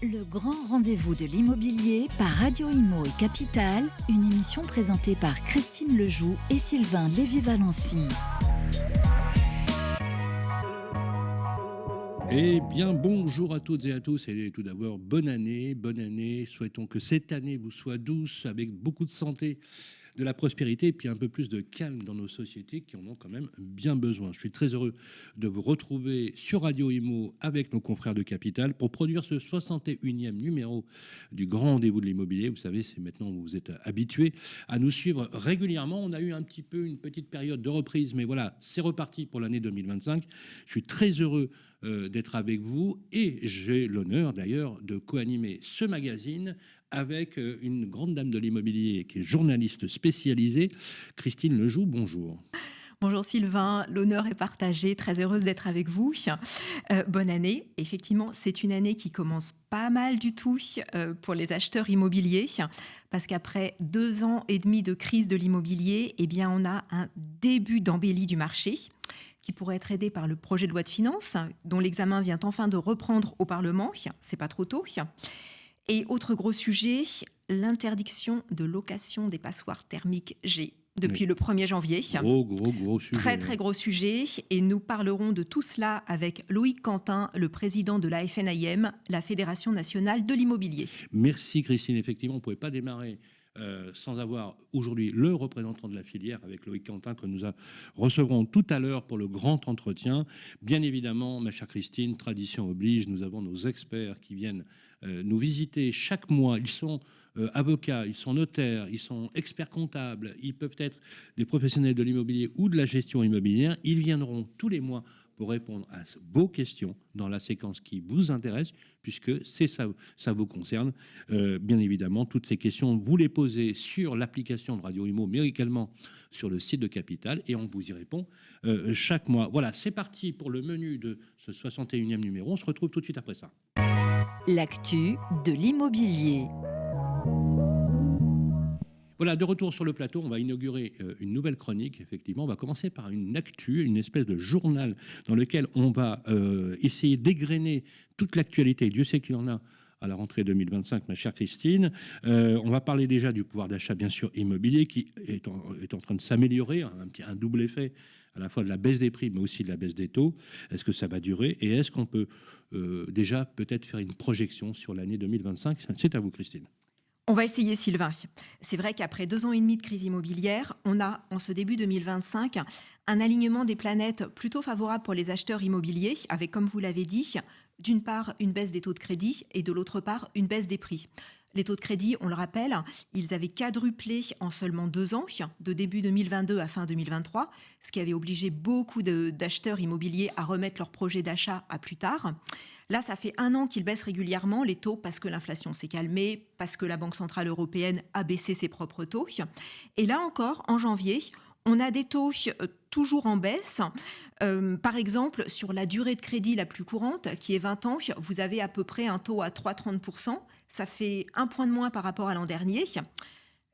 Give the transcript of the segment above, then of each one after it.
Le grand rendez-vous de l'immobilier par Radio Imo et Capital, une émission présentée par Christine Lejoux et Sylvain Lévy-Valency. Eh bien, bonjour à toutes et à tous et tout d'abord, bonne année. Souhaitons que cette année vous soit douce, avec beaucoup de santé, de la prospérité et puis un peu plus de calme dans nos sociétés qui en ont quand même bien besoin. Je suis très heureux de vous retrouver sur Radio Imo avec nos confrères de Capital pour produire ce 61e numéro du grand rendez-vous de l'immobilier. Vous savez, c'est maintenant vous êtes habitués à nous suivre régulièrement. On a eu une petite période de reprise, mais voilà, c'est reparti pour l'année 2025. Je suis très heureux d'être avec vous et j'ai l'honneur d'ailleurs de co-animer ce magazine avec une grande dame de l'immobilier qui est journaliste spécialisée, Christine Lejoux. Bonjour. Bonjour Sylvain, l'honneur est partagé, très heureuse d'être avec vous. Bonne année. Effectivement, c'est une année qui commence pas mal du tout pour les acheteurs immobiliers, parce qu'après 2 ans et demi de crise de l'immobilier, eh bien, on a un début d'embellie du marché qui pourrait être aidé par le projet de loi de finances, dont l'examen vient enfin de reprendre au Parlement. C'est pas trop tôt. Et autre gros sujet, l'interdiction de location des passoires thermiques G depuis le 1er janvier. Gros sujet. Très gros sujet. Et nous parlerons de tout cela avec Loïc Quentin, le président de la FNIM, la Fédération nationale de l'immobilier. Merci Christine. Effectivement, on ne pouvait pas démarrer sans avoir aujourd'hui le représentant de la filière avec Loïc Quentin que nous recevrons tout à l'heure pour le grand entretien. Bien évidemment, ma chère Christine, tradition oblige, nous avons nos experts qui viennent nous visiter chaque mois. Ils sont avocats, ils sont notaires, ils sont experts comptables, ils peuvent être des professionnels de l'immobilier ou de la gestion immobilière. Ils viendront tous les mois pour répondre à vos questions dans la séquence qui vous intéresse, puisque ça vous concerne. Bien évidemment, toutes ces questions, vous les posez sur l'application de Radio Imo, mais également sur le site de Capital, et on vous y répond chaque mois. Voilà, c'est parti pour le menu de ce 61e numéro. On se retrouve tout de suite après ça. L'actu de l'immobilier. Voilà, de retour sur le plateau, on va inaugurer une nouvelle chronique, effectivement. On va commencer par une actu, une espèce de journal dans lequel on va essayer d'égrener toute l'actualité. Dieu sait qu'il en a à la rentrée 2025, ma chère Christine. On va parler déjà du pouvoir d'achat, bien sûr, immobilier, qui est en train de s'améliorer, un double effet, à la fois de la baisse des prix, mais aussi de la baisse des taux. Est-ce que ça va durer? Et est-ce qu'on peut déjà peut-être faire une projection sur l'année 2025? C'est à vous, Christine. On va essayer, Sylvain. C'est vrai qu'après 2 ans et demi de crise immobilière, on a, en ce début 2025, un alignement des planètes plutôt favorable pour les acheteurs immobiliers, avec, comme vous l'avez dit, d'une part, une baisse des taux de crédit et de l'autre part, une baisse des prix. Les taux de crédit, on le rappelle, ils avaient quadruplé en seulement 2 ans, de début 2022 à fin 2023, ce qui avait obligé beaucoup d'acheteurs immobiliers à remettre leur projet d'achat à plus tard. Là, ça fait 1 an qu'ils baissent régulièrement les taux parce que l'inflation s'est calmée, parce que la Banque centrale européenne a baissé ses propres taux. Et là encore, en janvier, on a des taux toujours en baisse. Par exemple, sur la durée de crédit la plus courante, qui est 20 ans, vous avez à peu près un taux à 3,30%. Ça fait 1 point de moins par rapport à l'an dernier.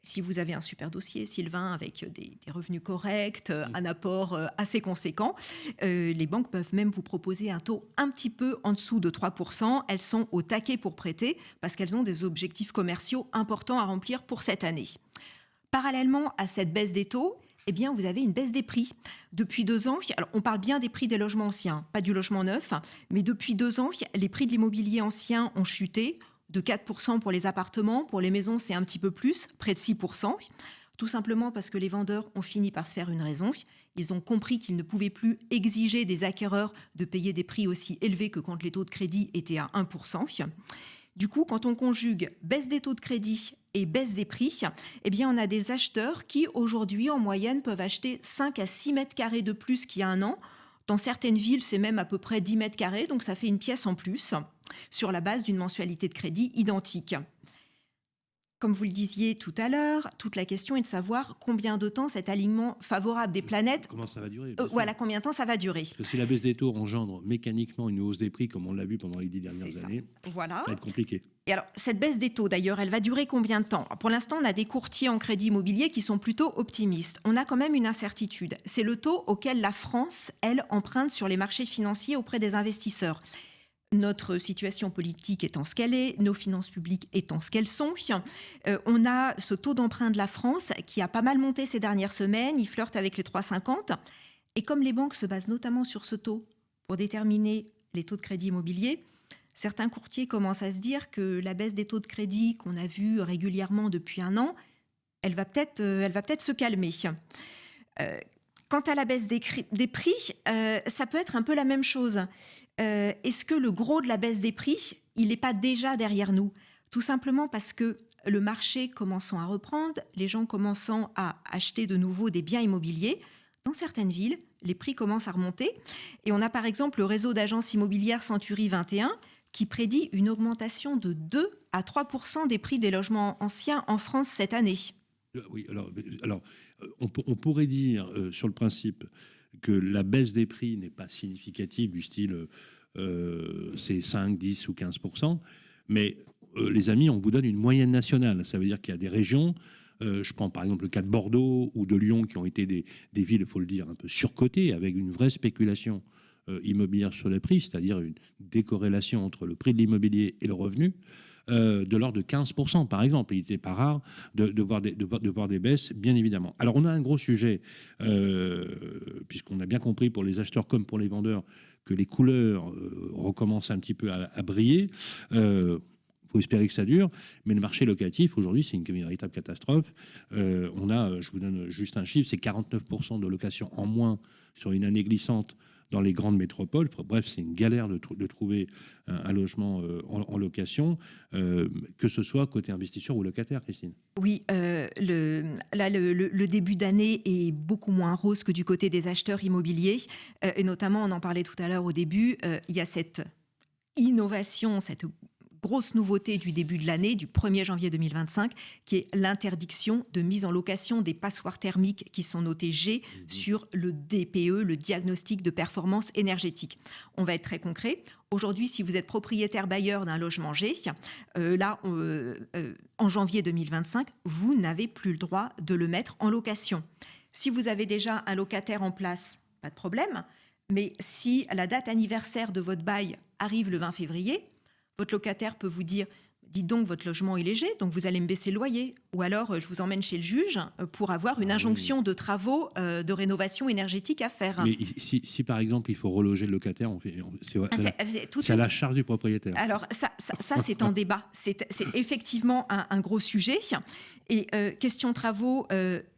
Si vous avez un super dossier, Sylvain, avec des revenus corrects, un apport assez conséquent, les banques peuvent même vous proposer un taux un petit peu en dessous de 3%. Elles sont au taquet pour prêter parce qu'elles ont des objectifs commerciaux importants à remplir pour cette année. Parallèlement à cette baisse des taux, eh bien, vous avez une baisse des prix. Depuis 2 ans, alors on parle bien des prix des logements anciens, pas du logement neuf, mais depuis 2 ans, les prix de l'immobilier ancien ont chuté de 4% pour les appartements. Pour les maisons, c'est un petit peu plus, près de 6%. Tout simplement parce que les vendeurs ont fini par se faire une raison. Ils ont compris qu'ils ne pouvaient plus exiger des acquéreurs de payer des prix aussi élevés que quand les taux de crédit étaient à 1%. Du coup, quand on conjugue baisse des taux de crédit et baisse des prix, eh bien, on a des acheteurs qui, aujourd'hui, en moyenne, peuvent acheter 5 à 6 mètres carrés de plus qu'il y a 1 an. Dans certaines villes, c'est même à peu près 10 mètres carrés, donc ça fait une pièce en plus, sur la base d'une mensualité de crédit identique. Comme vous le disiez tout à l'heure, toute la question est de savoir combien de temps cet alignement favorable des planètes... Comment ça va durer Voilà, combien de temps ça va durer. Parce que si la baisse des taux engendre mécaniquement une hausse des prix, comme on l'a vu pendant les 10 dernières années, voilà. Ça va être compliqué. Et alors, cette baisse des taux, d'ailleurs, elle va durer combien de temps? Alors, pour l'instant, on a des courtiers en crédit immobilier qui sont plutôt optimistes. On a quand même une incertitude. C'est le taux auquel la France, elle, emprunte sur les marchés financiers auprès des investisseurs. notre situation politique étant ce qu'elle est, nos finances publiques étant ce qu'elles sont, on a ce taux d'emprunt de la France qui a pas mal monté ces dernières semaines, il flirte avec les 3,50. Et comme les banques se basent notamment sur ce taux pour déterminer les taux de crédit immobilier, certains courtiers commencent à se dire que la baisse des taux de crédit qu'on a vue régulièrement depuis un an, elle va peut-être se calmer. Quant à la baisse des prix, ça peut être un peu la même chose. Est-ce que le gros de la baisse des prix, il n'est pas déjà derrière nous ? Tout simplement parce que le marché commençant à reprendre, les gens commençant à acheter de nouveau des biens immobiliers, dans certaines villes, les prix commencent à remonter. Et on a par exemple le réseau d'agences immobilières Century 21 qui prédit une augmentation de 2 à 3% des prix des logements anciens en France cette année. Oui, alors on pourrait dire sur le principe que la baisse des prix n'est pas significative du style c'est 5, 10 ou 15%, mais les amis, on vous donne une moyenne nationale. Ça veut dire qu'il y a des régions, je prends par exemple le cas de Bordeaux ou de Lyon, qui ont été des villes, il faut le dire, un peu surcotées, avec une vraie spéculation immobilière sur les prix, c'est-à-dire une décorrélation entre le prix de l'immobilier et le revenu, de l'ordre de 15%, par exemple. Il n'était pas rare de voir des baisses, bien évidemment. Alors, on a un gros sujet, puisqu'on a bien compris pour les acheteurs comme pour les vendeurs que les couleurs recommencent un petit peu à briller. Faut espérer que ça dure, mais le marché locatif, aujourd'hui, c'est une véritable catastrophe. Je vous donne juste un chiffre, c'est 49% de locations en moins sur une année glissante dans les grandes métropoles. Bref, c'est une galère de trouver un logement en location, que ce soit côté investisseur ou locataire, Christine. Oui, le début d'année est beaucoup moins rose que du côté des acheteurs immobiliers. Et notamment, on en parlait tout à l'heure au début, il y a cette innovation, cette grosse nouveauté du début de l'année, du 1er janvier 2025, qui est l'interdiction de mise en location des passoires thermiques qui sont notées G sur le DPE, le diagnostic de performance énergétique. On va être très concret. Aujourd'hui, si vous êtes propriétaire bailleur d'un logement G, en janvier 2025, vous n'avez plus le droit de le mettre en location. Si vous avez déjà un locataire en place, pas de problème. Mais si la date anniversaire de votre bail arrive le 20 février, votre locataire peut vous dire « Dites donc, votre logement est léger, donc vous allez me baisser le loyer. » Ou alors, je vous emmène chez le juge pour avoir une injonction de travaux de rénovation énergétique à faire. Mais si par exemple, il faut reloger le locataire, c'est à la charge du propriétaire. Alors, ça c'est en débat. C'est effectivement un gros sujet. Et question travaux,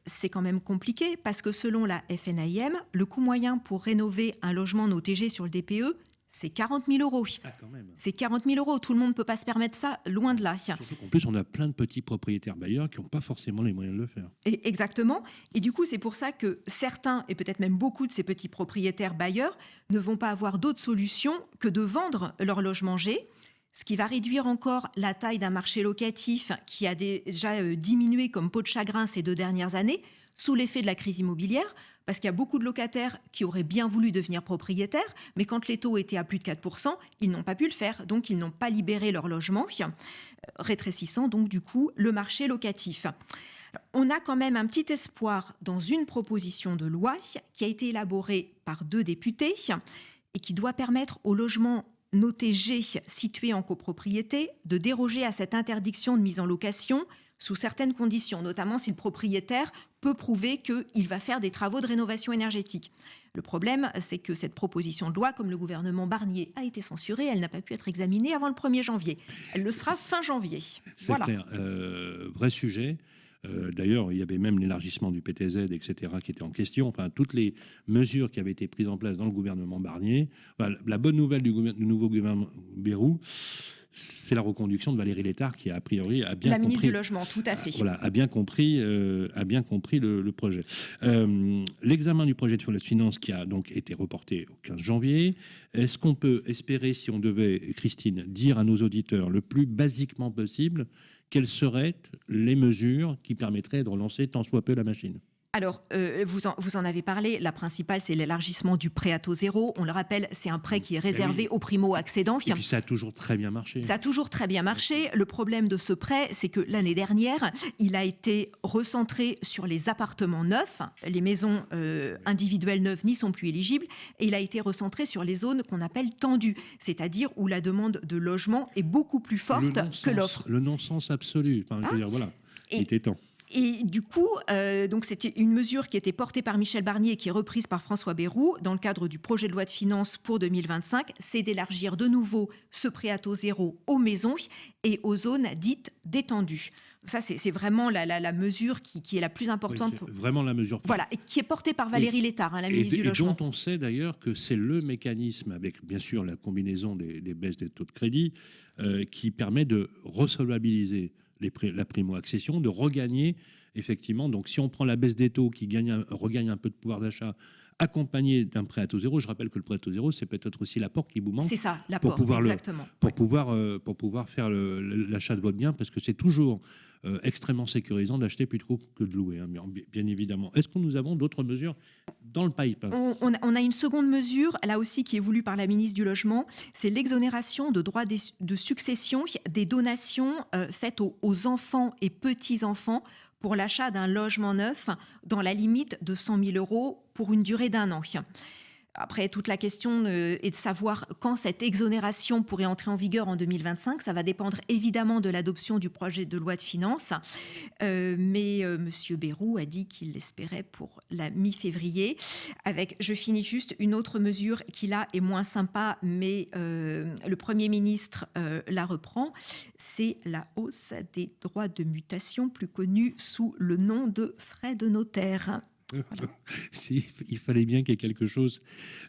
c'est quand même compliqué parce que selon la FNAIM, le coût moyen pour rénover un logement noté G sur le DPE, c'est 40 000 euros. Ah, quand même. C'est 40 000 euros. Tout le monde ne peut pas se permettre ça, loin de là. Surtout qu'en plus, on a plein de petits propriétaires bailleurs qui n'ont pas forcément les moyens de le faire. Exactement. Et du coup, c'est pour ça que certains, et peut-être même beaucoup de ces petits propriétaires bailleurs, ne vont pas avoir d'autre solution que de vendre leur logement G, ce qui va réduire encore la taille d'un marché locatif qui a déjà diminué comme peau de chagrin ces 2 dernières années, sous l'effet de la crise immobilière, parce qu'il y a beaucoup de locataires qui auraient bien voulu devenir propriétaires, mais quand les taux étaient à plus de 4%, ils n'ont pas pu le faire, donc ils n'ont pas libéré leur logement, rétrécissant donc du coup le marché locatif. On a quand même un petit espoir dans une proposition de loi qui a été élaborée par 2 députés et qui doit permettre aux logements notés G situés en copropriété de déroger à cette interdiction de mise en location sous certaines conditions, notamment si le propriétaire peut prouver qu'il va faire des travaux de rénovation énergétique. Le problème, c'est que cette proposition de loi, comme le gouvernement Barnier a été censurée, elle n'a pas pu être examinée avant le 1er janvier. Elle le sera fin janvier. C'est clair. Vrai sujet. D'ailleurs, il y avait même l'élargissement du PTZ, etc., qui était en question. Enfin, toutes les mesures qui avaient été prises en place dans le gouvernement Barnier. Enfin, la bonne nouvelle du nouveau gouvernement Bayrou, c'est la reconduction de Valérie Létard qui, a priori, a bien compris... La ministre du Logement, tout à fait. Voilà, a bien compris le projet. L'examen du projet de loi de finances qui a donc été reporté au 15 janvier, est-ce qu'on peut espérer, si on devait, Christine, dire à nos auditeurs le plus basiquement possible, quelles seraient les mesures qui permettraient de relancer tant soit peu la machine ? Alors, vous en avez parlé. La principale, c'est l'élargissement du prêt à taux zéro. On le rappelle, c'est un prêt qui est réservé aux primo-accédants. Et puis ça a toujours très bien marché. Ça a toujours très bien marché. Le problème de ce prêt, c'est que l'année dernière, il a été recentré sur les appartements neufs. Les maisons individuelles neuves n'y sont plus éligibles. Et il a été recentré sur les zones qu'on appelle tendues, c'est-à-dire où la demande de logement est beaucoup plus forte que l'offre. Le non-sens absolu. Enfin, je veux dire, voilà, il était temps. Et du coup, donc c'était une mesure qui était portée par Michel Barnier et qui est reprise par François Bayrou dans le cadre du projet de loi de finances pour 2025, c'est d'élargir de nouveau ce prêt à taux zéro aux maisons et aux zones dites détendues. Ça, c'est vraiment la mesure qui est la plus importante. Oui, vraiment la mesure. Voilà, et qui est portée par Valérie Létard, la ministre du Logement. Et dont on sait d'ailleurs que c'est le mécanisme, avec bien sûr la combinaison des baisses des taux de crédit, qui permet de resolvabiliser la primo-accession, de regagner, effectivement, donc si on prend la baisse des taux qui regagne un peu de pouvoir d'achat, accompagné d'un prêt à taux zéro, je rappelle que le prêt à taux zéro, c'est peut-être aussi l'apport qui vous manque. C'est ça, l'apport, exactement. Pour pouvoir faire l'achat de votre bien, parce que c'est toujours extrêmement sécurisant d'acheter plutôt que de louer, hein, bien évidemment. Est-ce que nous avons d'autres mesures dans le pipe? On a une seconde mesure, là aussi, qui est voulue par la ministre du Logement, c'est l'exonération de droits de succession des donations faites aux enfants et petits-enfants pour l'achat d'un logement neuf dans la limite de 100 000 € pour une durée d'1 an. Après, toute la question est de savoir quand cette exonération pourrait entrer en vigueur en 2025. Ça va dépendre évidemment de l'adoption du projet de loi de finances. Mais M. Bayrou a dit qu'il l'espérait pour la mi-février. Je finis juste une autre mesure qui, là, est moins sympa, mais le Premier ministre la reprend. C'est la hausse des droits de mutation, plus connus sous le nom de frais de notaire. Voilà. Il fallait bien qu'il y ait quelque chose,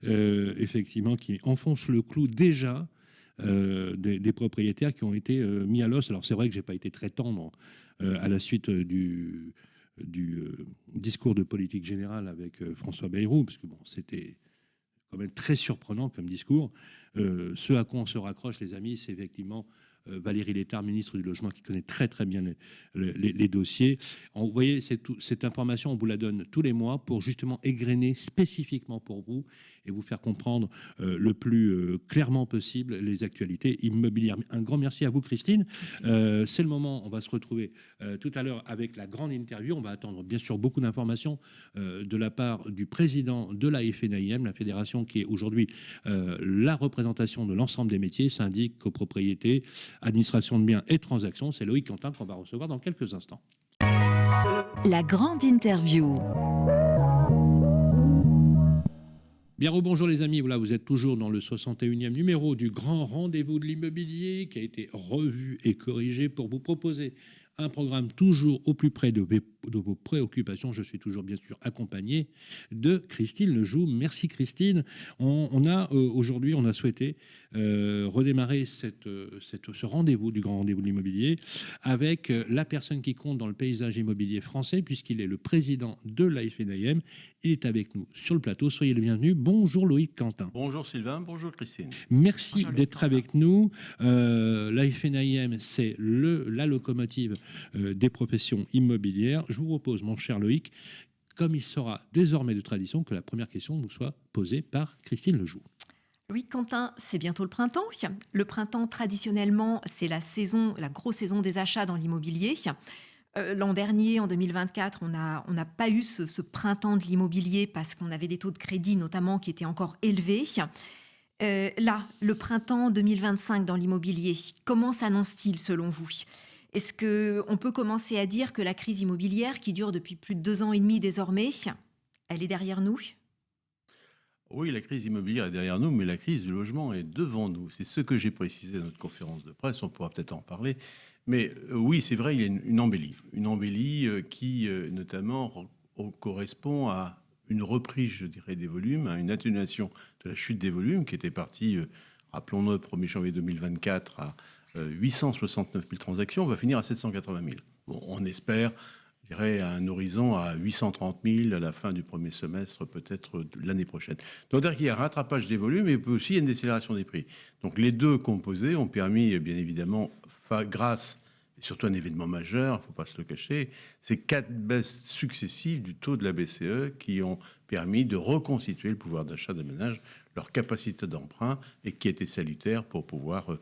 effectivement, qui enfonce le clou déjà des propriétaires qui ont été mis à l'os. Alors c'est vrai que j'ai pas été très tendre à la suite du discours de politique générale avec François Bayrou, parce que bon, c'était quand même très surprenant comme discours. Ce à quoi on se raccroche, les amis, c'est effectivement Valérie Létard, ministre du Logement, qui connaît très très bien les dossiers. Vous voyez, cette information, on vous la donne tous les mois pour justement égrener spécifiquement pour vous et vous faire comprendre le plus clairement possible les actualités immobilières. Un grand merci à vous, Christine. C'est le moment, on va se retrouver tout à l'heure avec la grande interview. On va attendre bien sûr beaucoup d'informations de la part du président de la FNAIM, la fédération qui est aujourd'hui la représentation de l'ensemble des métiers, syndic, copropriété, administration de biens et transactions. C'est Loïc Quentin qu'on va recevoir dans quelques instants. La grande interview. Bien, bonjour les amis, voilà, vous êtes toujours dans le 61e numéro du grand rendez-vous de l'immobilier qui a été revu et corrigé pour vous proposer un programme toujours au plus près de vos préoccupations. Je suis toujours bien sûr accompagné de Christine Lejoux. Merci Christine. Aujourd'hui, on a souhaité redémarrer ce rendez-vous du grand rendez-vous de l'immobilier avec la personne qui compte dans le paysage immobilier français puisqu'il est le président de la FNAIM. Il est avec nous sur le plateau. Soyez le bienvenu. Bonjour Loïc Quentin. Bonjour Sylvain, bonjour Christine. Merci d'être avec nous. La FNAIM, c'est la locomotive des professions immobilières. Je vous propose, mon cher Loïc, comme il sera désormais de tradition, que la première question vous soit posée par Christine Lejoux. Oui, Quentin, c'est bientôt le printemps. Le printemps, traditionnellement, c'est la grosse saison des achats dans l'immobilier. L'an dernier, en 2024, on n'a pas eu ce printemps de l'immobilier parce qu'on avait des taux de crédit, notamment, qui étaient encore élevés. Là, le printemps 2025 dans l'immobilier, comment s'annonce-t-il selon vous ? Est-ce qu'on peut commencer à dire que la crise immobilière, qui dure depuis plus de 2 ans et demi désormais, elle est derrière nous ? Oui, la crise immobilière est derrière nous, mais la crise du logement est devant nous. C'est ce que j'ai précisé dans notre conférence de presse, on pourra peut-être en parler. Mais oui, c'est vrai, il y a une embellie. Une embellie qui, notamment, correspond à une reprise, je dirais, des volumes, à une atténuation de la chute des volumes qui était partie, rappelons-nous, le 1er janvier 2024 à 869 000 transactions, on va finir à 780 000. Bon, on espère, je dirais, à un horizon à 830 000 à la fin du premier semestre, peut-être l'année prochaine. Donc, il y a un rattrapage des volumes et aussi une décélération des prix. Donc, les deux composés ont permis, bien évidemment, grâce surtout un événement majeur, il ne faut pas se le cacher, c'est 4 baisses successives du taux de la BCE qui ont permis de reconstituer le pouvoir d'achat des ménages, leur capacité d'emprunt, et qui était salutaire pour pouvoir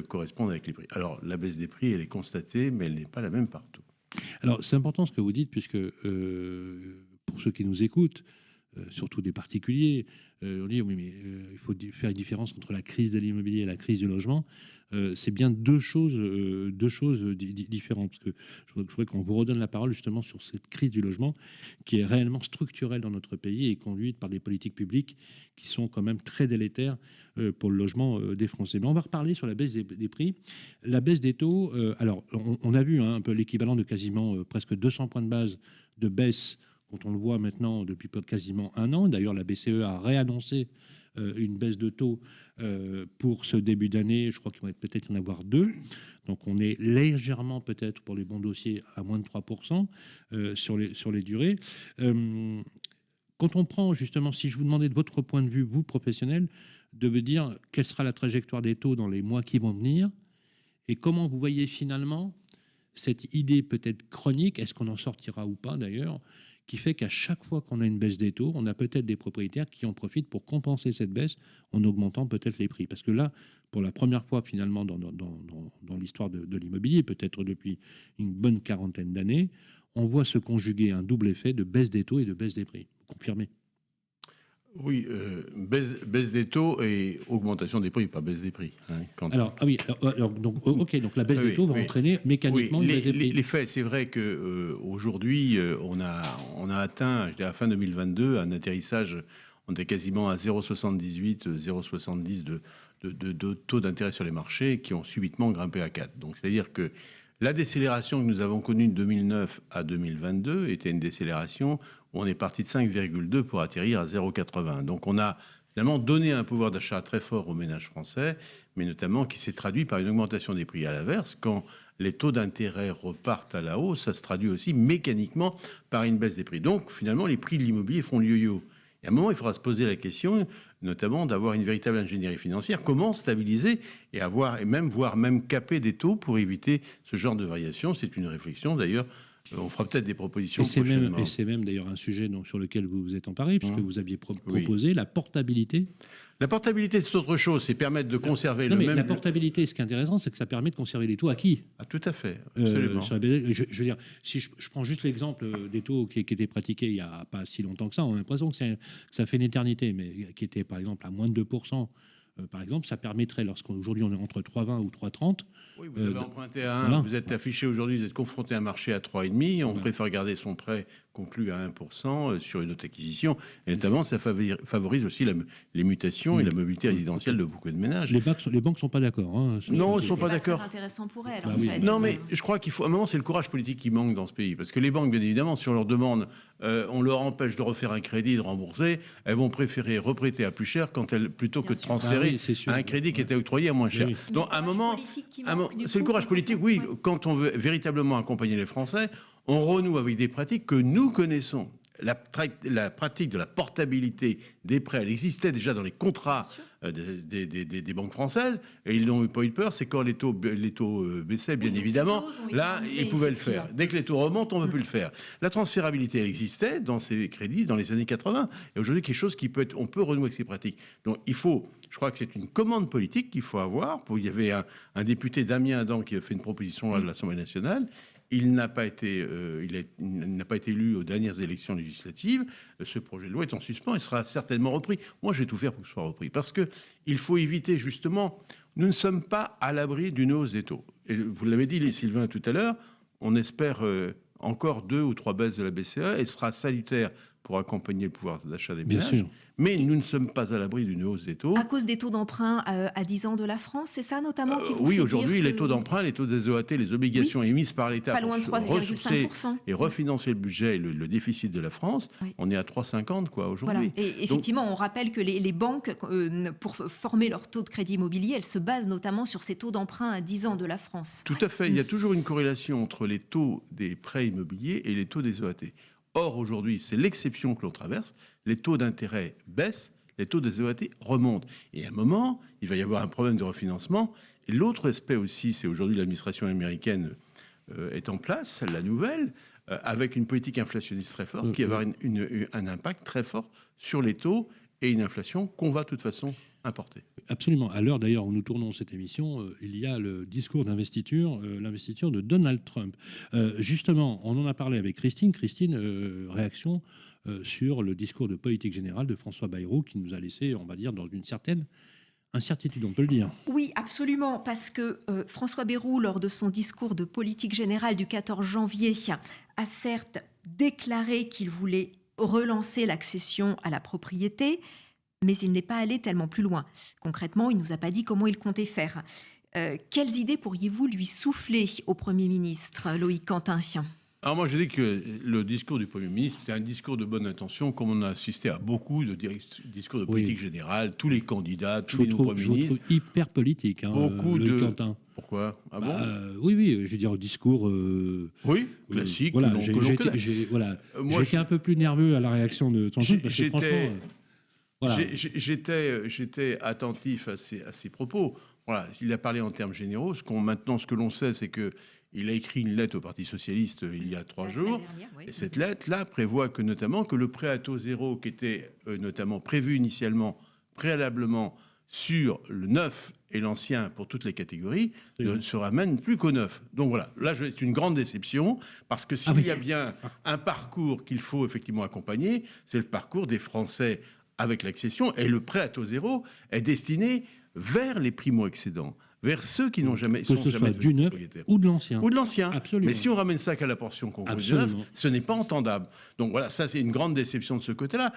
correspondre avec les prix. Alors, la baisse des prix, elle est constatée, mais elle n'est pas la même partout. Alors, c'est important ce que vous dites, puisque pour ceux qui nous écoutent, surtout des particuliers, on dit oui, mais il faut faire une différence entre la crise de l'immobilier et la crise du logement. C'est bien deux choses différentes. Parce que je voudrais qu'on vous redonne la parole justement sur cette crise du logement qui est réellement structurelle dans notre pays et conduite par des politiques publiques qui sont quand même très délétères pour le logement des Français. Mais on va reparler sur la baisse des prix. La baisse des taux, alors on a vu un peu l'équivalent de quasiment presque 200 points de base de baisse quand on le voit maintenant depuis quasiment un an. D'ailleurs, la BCE a réannoncé une baisse de taux pour ce début d'année. Je crois qu'il va peut-être y en avoir 2. Donc, on est légèrement, peut-être, pour les bons dossiers, à moins de 3% sur les durées. Quand on prend, justement, si je vous demandais de votre point de vue, vous, professionnel, de me dire quelle sera la trajectoire des taux dans les mois qui vont venir et comment vous voyez finalement cette idée peut-être chronique, est-ce qu'on en sortira ou pas d'ailleurs, qui fait qu'à chaque fois qu'on a une baisse des taux, on a peut-être des propriétaires qui en profitent pour compenser cette baisse en augmentant peut-être les prix. Parce que là, pour la première fois finalement dans l'histoire de l'immobilier, peut-être depuis une bonne quarantaine d'années, on voit se conjuguer un double effet de baisse des taux et de baisse des prix. Vous confirmez ? Oui, baisse des taux et augmentation des prix, pas baisse des prix. Donc la baisse des taux va entraîner mécaniquement une baisse des prix. Les faits, c'est vrai qu'aujourd'hui, on a atteint, je dirais, à fin 2022, un atterrissage, on était quasiment à 0,78, 0,70 de taux d'intérêt sur les marchés qui ont subitement grimpé à 4. Donc, c'est-à-dire que la décélération que nous avons connue de 2009 à 2022 était une décélération où on est parti de 5,2 pour atterrir à 0,80. Donc on a finalement donné un pouvoir d'achat très fort aux ménages français, mais notamment qui s'est traduit par une augmentation des prix à l'inverse. Quand les taux d'intérêt repartent à la hausse, ça se traduit aussi mécaniquement par une baisse des prix. Donc finalement, les prix de l'immobilier font le yo-yo. Et à un moment, il faudra se poser la question, notamment d'avoir une véritable ingénierie financière, comment stabiliser et voire même caper des taux pour éviter ce genre de variation. C'est une réflexion d'ailleurs. On fera peut-être des propositions prochainement. Et c'est même d'ailleurs un sujet sur lequel vous vous êtes emparé, puisque vous aviez proposé la portabilité. La portabilité, c'est autre chose, c'est permettre de conserver le même... La portabilité, ce qui est intéressant, c'est que ça permet de conserver les taux acquis. Ah, tout à fait, absolument. Je veux dire, si je prends juste l'exemple des taux qui étaient pratiqués il n'y a pas si longtemps que ça, on a l'impression que ça fait une éternité, mais qui était par exemple à moins de 2%. Par exemple, ça permettrait, lorsqu'aujourd'hui on est entre 3,20 ou 3,30... Oui, vous avez emprunté à 1, vous êtes affiché aujourd'hui, vous êtes confronté à un marché à 3,5, on préfère garder son prêt conclu à 1% sur une autre acquisition, et notamment ça favorise aussi les mutations et la mobilité résidentielle de beaucoup de ménages. Les banques ne sont pas d'accord. Hein, non, elles ne sont pas d'accord. C'est intéressant pour elles, en fait. Non, mais je crois qu'il faut... À un moment, c'est le courage politique qui manque dans ce pays, parce que les banques, bien évidemment, si on leur demande, on leur empêche de refaire un crédit, de rembourser, elles vont préférer reprêter à plus cher plutôt que de transférer un crédit qui était octroyé à moins cher. Oui. Donc, à un moment, c'est le courage politique, oui. Quand on veut véritablement accompagner les Français, on renoue avec des pratiques que nous connaissons. La pratique de la portabilité des prêts, elle existait déjà dans les contrats des banques françaises, et ils n'ont pas eu peur, c'est quand les taux baissaient, bien évidemment, là, ils pouvaient le faire. Dès que les taux remontent, on ne peut plus le faire. La transférabilité, elle existait dans ces crédits dans les années 80, et aujourd'hui, quelque chose on peut renouer avec ces pratiques. Donc, je crois que c'est une commande politique qu'il faut avoir. Il y avait un député, Damien Adam, qui a fait une proposition de l'Assemblée nationale. Il n'a pas été élu aux dernières élections législatives. Ce projet de loi est en suspens et sera certainement repris. Moi, je vais tout faire pour que ce soit repris. Parce qu'il faut éviter, justement, nous ne sommes pas à l'abri d'une hausse des taux. Et vous l'avez dit, Sylvain, tout à l'heure, on espère encore 2 ou 3 baisses de la BCE et ce sera salutaire pour accompagner le pouvoir d'achat des ménages. Bien sûr. Mais nous ne sommes pas à l'abri d'une hausse des taux. À cause des taux d'emprunt à 10 ans de la France, c'est ça notamment qui vous Oui, fait aujourd'hui, dire les taux d'emprunt, les taux des OAT, les obligations émises par l'État pour ressourcer et refinancer le budget et le déficit de la France, on est à 3,50 aujourd'hui. Voilà. Et effectivement, on rappelle que les banques, pour former leur taux de crédit immobilier, elles se basent notamment sur ces taux d'emprunt à 10 ans de la France. Tout à fait. Il y a toujours une corrélation entre les taux des prêts immobiliers et les taux des OAT. Or, aujourd'hui, c'est l'exception que l'on traverse. Les taux d'intérêt baissent, les taux des OAT remontent. Et à un moment, il va y avoir un problème de refinancement. Et l'autre aspect aussi, c'est aujourd'hui l'administration américaine est en place, la nouvelle, avec une politique inflationniste très forte qui va avoir un impact très fort sur les taux et une inflation qu'on va de toute façon importer. Absolument. À l'heure d'ailleurs où nous tournons cette émission, il y a le discours d'investiture, l'investiture de Donald Trump. Justement, on en a parlé avec Christine. Christine, réaction sur le discours de politique générale de François Bayrou qui nous a laissé, on va dire, dans une certaine incertitude, on peut le dire. Oui, absolument, parce que François Bayrou, lors de son discours de politique générale du 14 janvier, a certes déclaré qu'il voulait relancer l'accession à la propriété, mais il n'est pas allé tellement plus loin. Concrètement, il ne nous a pas dit comment il comptait faire. Quelles idées pourriez-vous lui souffler au Premier ministre, Loïc Quentin ? Alors moi, je dis que le discours du Premier ministre, c'est un discours de bonne intention, comme on a assisté à beaucoup de discours de politique générale, tous les candidats, tous les nouveaux premiers ministres. Je le trouve hyper politique, beaucoup le de... Quentin. Pourquoi ? Ah bon ? Oui, je veux dire, discours... classique, voilà, que l'on connaît. J'étais un peu plus nerveux à la réaction de Tonton, parce que franchement... J'étais attentif à ses propos. Voilà, il a parlé en termes généraux. Maintenant, ce que l'on sait, c'est qu'il a écrit une lettre au Parti socialiste il y a 3 jours. Et cette lettre-là prévoit que le prêt à taux zéro, qui était notamment prévu initialement, préalablement, sur le neuf et l'ancien pour toutes les catégories, ne se ramène plus qu'au neuf. Donc voilà, là c'est une grande déception, parce que s'il y a bien un parcours qu'il faut effectivement accompagner, c'est le parcours des Français avec l'accession, et le prêt à taux zéro est destiné vers les primo-excédents, vers ceux qui n'ont jamais... Que ce soit du neuf ou de l'ancien. Ou de l'ancien. Absolument. Mais si on ramène ça qu'à la portion concours du neuf, ce n'est pas entendable. Donc voilà, ça c'est une grande déception de ce côté-là.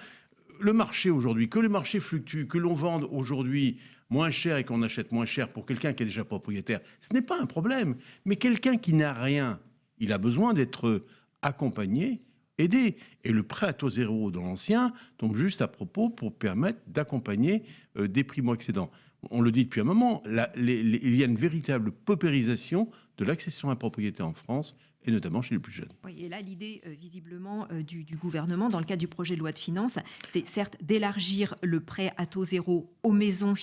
Le marché aujourd'hui, que le marché fluctue, que l'on vende aujourd'hui moins cher et qu'on achète moins cher pour quelqu'un qui est déjà propriétaire, ce n'est pas un problème. Mais quelqu'un qui n'a rien, il a besoin d'être accompagné, aidé. Et le prêt à taux zéro dans l'ancien tombe juste à propos pour permettre d'accompagner des primo-accédants. On le dit depuis un moment, il y a une véritable paupérisation de l'accession à la propriété en France, et notamment chez les plus jeunes. Oui, et là, l'idée, visiblement, du gouvernement, dans le cadre du projet de loi de finances, c'est certes d'élargir le prêt à taux zéro aux maisons,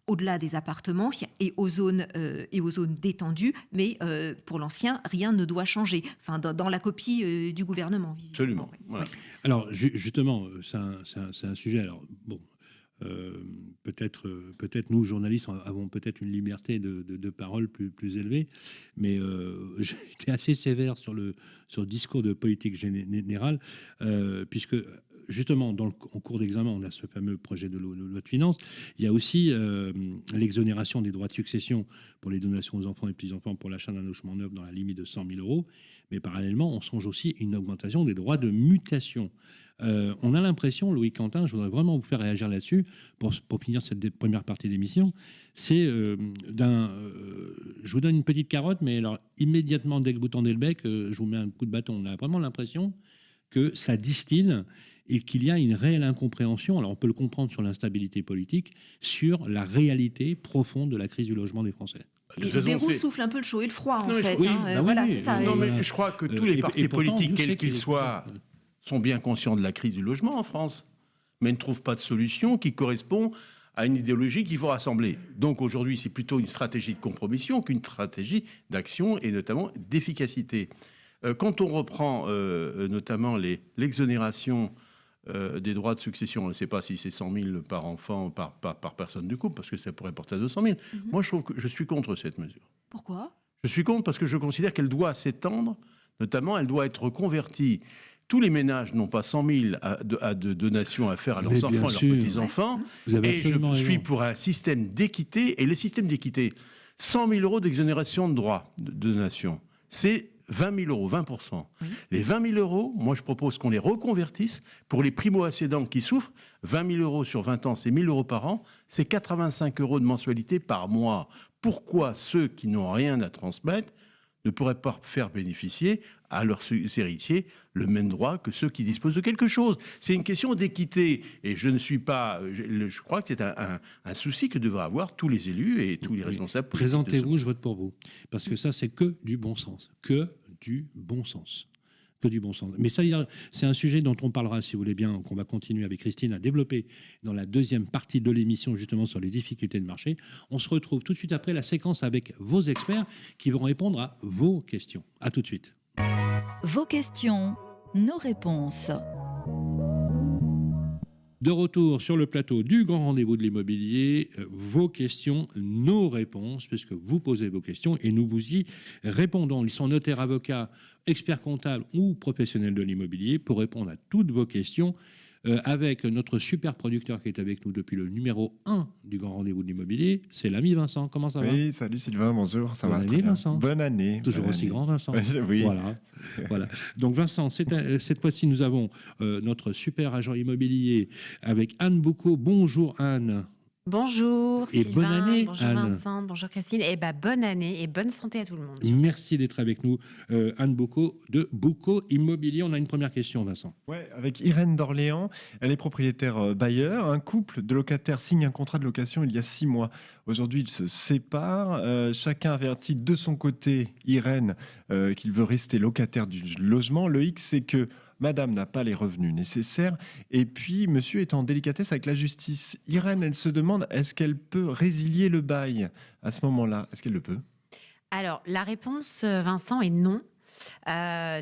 au-delà des appartements et aux zones détendues, mais pour l'ancien, rien ne doit changer. Enfin, dans la copie du gouvernement, visiblement. Absolument. Voilà. Alors, justement, c'est un sujet... Alors, bon, peut-être nous, journalistes, avons peut-être une liberté de parole plus élevée, mais j'ai été assez sévère sur le discours de politique générale, puisque... Justement, en cours d'examen, on a ce fameux projet de loi de finances. Il y a aussi l'exonération des droits de succession pour les donations aux enfants et petits-enfants pour l'achat d'un logement neuf dans la limite de 100 000 €. Mais parallèlement, on songe aussi une augmentation des droits de mutation. On a l'impression, Loïc Quentin, je voudrais vraiment vous faire réagir là-dessus, pour finir cette première partie d'émission, c'est je vous donne une petite carotte, mais alors immédiatement, dès que vous tendez le bec, je vous mets un coup de bâton. On a vraiment l'impression que ça distille et qu'il y a une réelle incompréhension, alors on peut le comprendre sur l'instabilité politique, sur la réalité profonde de la crise du logement des Français. Bayrou souffle un peu le chaud et le froid, en fait. C'est ça. Non, mais je crois que tous les partis politiques, quels qu'ils soient, sont bien conscients de la crise du logement en France, mais ne trouvent pas de solution qui correspond à une idéologie qu'il faut rassembler. Donc aujourd'hui, c'est plutôt une stratégie de compromission qu'une stratégie d'action et notamment d'efficacité. Quand on reprend notamment l'exonération des droits de succession, on ne sait pas si c'est 100 000 par enfant, par personne du couple, parce que ça pourrait porter à 200 000. Moi, je suis contre cette mesure. Pourquoi ? Je suis contre parce que je considère qu'elle doit s'étendre, notamment elle doit être reconvertie. Tous les ménages n'ont pas 100 000 de donations à faire à leurs enfants et leurs petits-enfants. Et je suis pour un système d'équité. Et le système d'équité, 100 000 € d'exonération de droits de donation, c'est 20 000 €, 20%. Oui. Les 20 000 €, moi je propose qu'on les reconvertisse pour les primo-accédants qui souffrent. 20 000 € sur 20 ans, c'est 1 000 € par an, c'est 85 € de mensualité par mois. Pourquoi ceux qui n'ont rien à transmettre ne pourraient pas faire bénéficier à leurs héritiers le même droit que ceux qui disposent de quelque chose? C'est une question d'équité. Et je ne suis pas... Je crois que c'est un souci que devraient avoir tous les élus et tous les responsables. Présentez-vous, je vote pour vous. Parce que ça, c'est que du bon sens. Que du bon sens. Que du bon sens. Mais ça, c'est un sujet dont on parlera, si vous voulez bien, qu'on va continuer avec Christine à développer dans la deuxième partie de l'émission, justement sur les difficultés de marché. On se retrouve tout de suite après la séquence avec vos experts qui vont répondre à vos questions. À tout de suite. Vos questions, nos réponses. De retour sur le plateau du Grand Rendez-vous de l'immobilier, vos questions, nos réponses, puisque vous posez vos questions et nous vous y répondons. Ils sont notaires, avocats, experts comptables ou professionnels de l'immobilier pour répondre à toutes vos questions avec notre super producteur qui est avec nous depuis le numéro 1 du Grand Rendez-vous de l'immobilier, c'est l'ami Vincent. Comment ça va ? Oui, salut Sylvain, bonjour, ça va Bonne très année, bien. Vincent. Bonne année. Toujours bonne aussi année. grand, Vincent. Oui. Voilà. Donc Vincent, cette fois-ci, nous avons notre super agent immobilier avec Anne Boucaud. Bonjour Anne. Bonjour Et Sylvain, bonne année, bonjour Anne. Vincent, bonjour Christine. Et bonne année et bonne santé à tout le monde. Merci d'être avec nous, Anne Boucaud de Boucaud Immobilier. On a une première question, Vincent. Ouais, avec Irène d'Orléans, elle est propriétaire bailleur. Un couple de locataires signe un contrat de location il y a 6 mois. Aujourd'hui, ils se séparent. Chacun avertit de son côté Irène qu'il veut rester locataire du logement. Le hic, c'est que Madame n'a pas les revenus nécessaires et puis Monsieur est en délicatesse avec la justice. Irène, elle se demande est-ce qu'elle peut résilier le bail à ce moment-là ? Est-ce qu'elle le peut ? Alors, la réponse, Vincent, est non.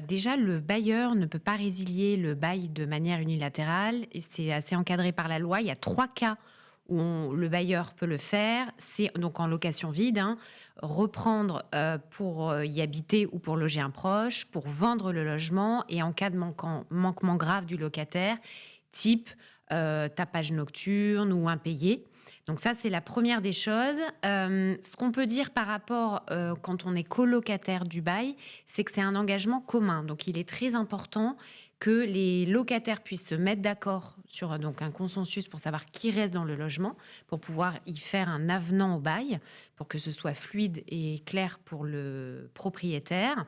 Déjà, le bailleur ne peut pas résilier le bail de manière unilatérale et c'est assez encadré par la loi. Il y a 3 cas où le bailleur peut le faire. C'est donc en location vide, reprendre pour y habiter ou pour loger un proche, pour vendre le logement et en cas de manquement grave du locataire, type tapage nocturne ou impayé. Donc ça, c'est la première des choses. Ce qu'on peut dire par rapport quand on est colocataire du bail, c'est que c'est un engagement commun. Donc il est très important que les locataires puissent se mettre d'accord sur donc un consensus pour savoir qui reste dans le logement, pour pouvoir y faire un avenant au bail, pour que ce soit fluide et clair pour le propriétaire.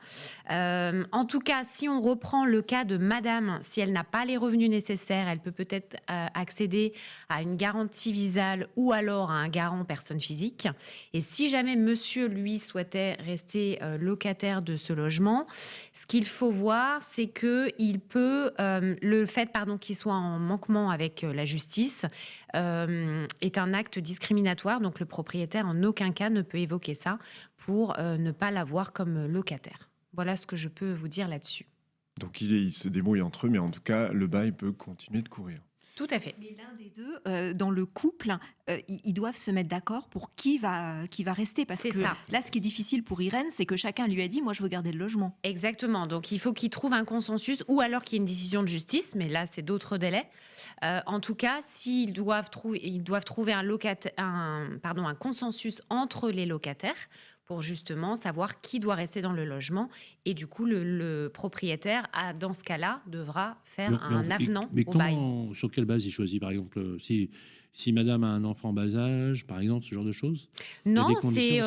En tout cas, si on reprend le cas de Madame, si elle n'a pas les revenus nécessaires, elle peut peut-être accéder à une garantie visale ou alors à un garant personne physique. Et si jamais Monsieur, lui, souhaitait rester locataire de ce logement, ce qu'il faut voir, c'est qu'il peut, le fait qu'il soit en manquement avec la justice est un acte discriminatoire. Donc le propriétaire, en aucun cas, ne peut évoquer ça pour ne pas l'avoir comme locataire. Voilà ce que je peux vous dire là-dessus. Donc ils se débrouillent entre eux, mais en tout cas, le bail peut continuer de courir. Tout à fait. Mais l'un des deux, dans le couple, ils doivent se mettre d'accord pour qui va rester. Parce C'est que ça. là, ce qui est difficile pour Irène, c'est que chacun lui a dit « moi, je veux garder le logement ». Exactement. Donc, il faut qu'ils trouvent un consensus ou alors qu'il y ait une décision de justice, mais là, c'est d'autres délais. En tout cas, s'ils doivent trouver un consensus entre les locataires pour justement savoir qui doit rester dans le logement. Et du coup, le propriétaire, dans ce cas-là, devra faire un avenant au bail. Sur quelle base il choisit, par exemple, si Madame a un enfant en bas âge, par exemple, ce genre de choses ? Non, c'est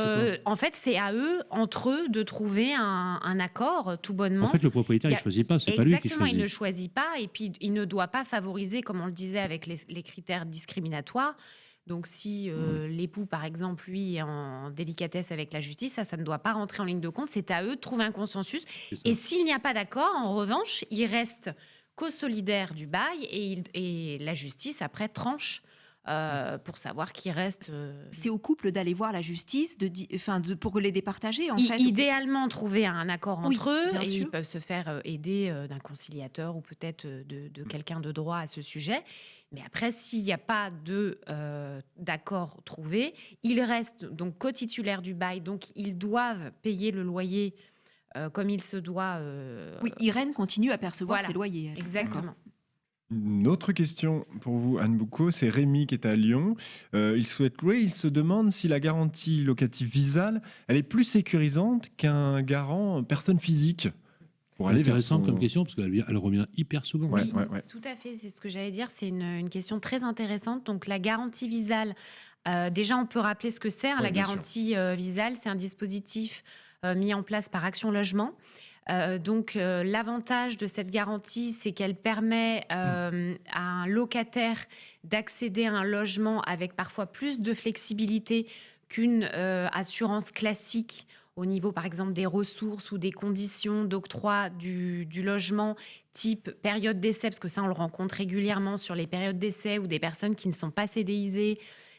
en fait, c'est à eux, entre eux, de trouver un accord, tout bonnement. En fait, le propriétaire, il ne choisit pas, c'est pas lui qui Exactement, choisit. il ne choisit pas, et puis il ne doit pas favoriser, comme on le disait, avec les critères discriminatoires. Donc, si l'époux, par exemple, lui, est en délicatesse avec la justice, ça ne doit pas rentrer en ligne de compte. C'est à eux de trouver un consensus. Et s'il n'y a pas d'accord, en revanche, il reste co-solidaire du bail et la justice, après, tranche pour savoir qui reste. C'est au couple d'aller voir la justice, pour les départager, en fait. Idéalement, trouver un accord entre eux. Bien Et sûr. ils peuvent se faire aider d'un conciliateur ou peut-être de quelqu'un de droit à ce sujet. Mais après, s'il n'y a pas d'accord trouvé, ils restent donc co-titulaires du bail. Donc, ils doivent payer le loyer comme il se doit. Oui, Irène continue à percevoir voilà. ses loyers. elle. Exactement. Une autre question pour vous, Anne Boucaud, c'est Rémi qui est à Lyon. Il souhaite louer, il se demande si la garantie locative Visale, elle est plus sécurisante qu'un garant personne physique. Pour C'est aller vers intéressant son- comme question, parce qu'elle revient hyper souvent. Ouais, Oui, ouais. tout à fait. C'est ce que j'allais dire. C'est une question très intéressante. Donc, la garantie Visale, déjà, on peut rappeler ce que c'est. Ouais, La bien garantie Visale, c'est un dispositif mis en place par Action Logement. L'avantage de cette garantie, c'est qu'elle permet à un locataire d'accéder à un logement avec parfois plus de flexibilité qu'une assurance classique au niveau, par exemple, des ressources ou des conditions d'octroi du logement, type période d'essai, parce que ça, on le rencontre régulièrement sur les périodes d'essai ou des personnes qui ne sont pas CDIsées.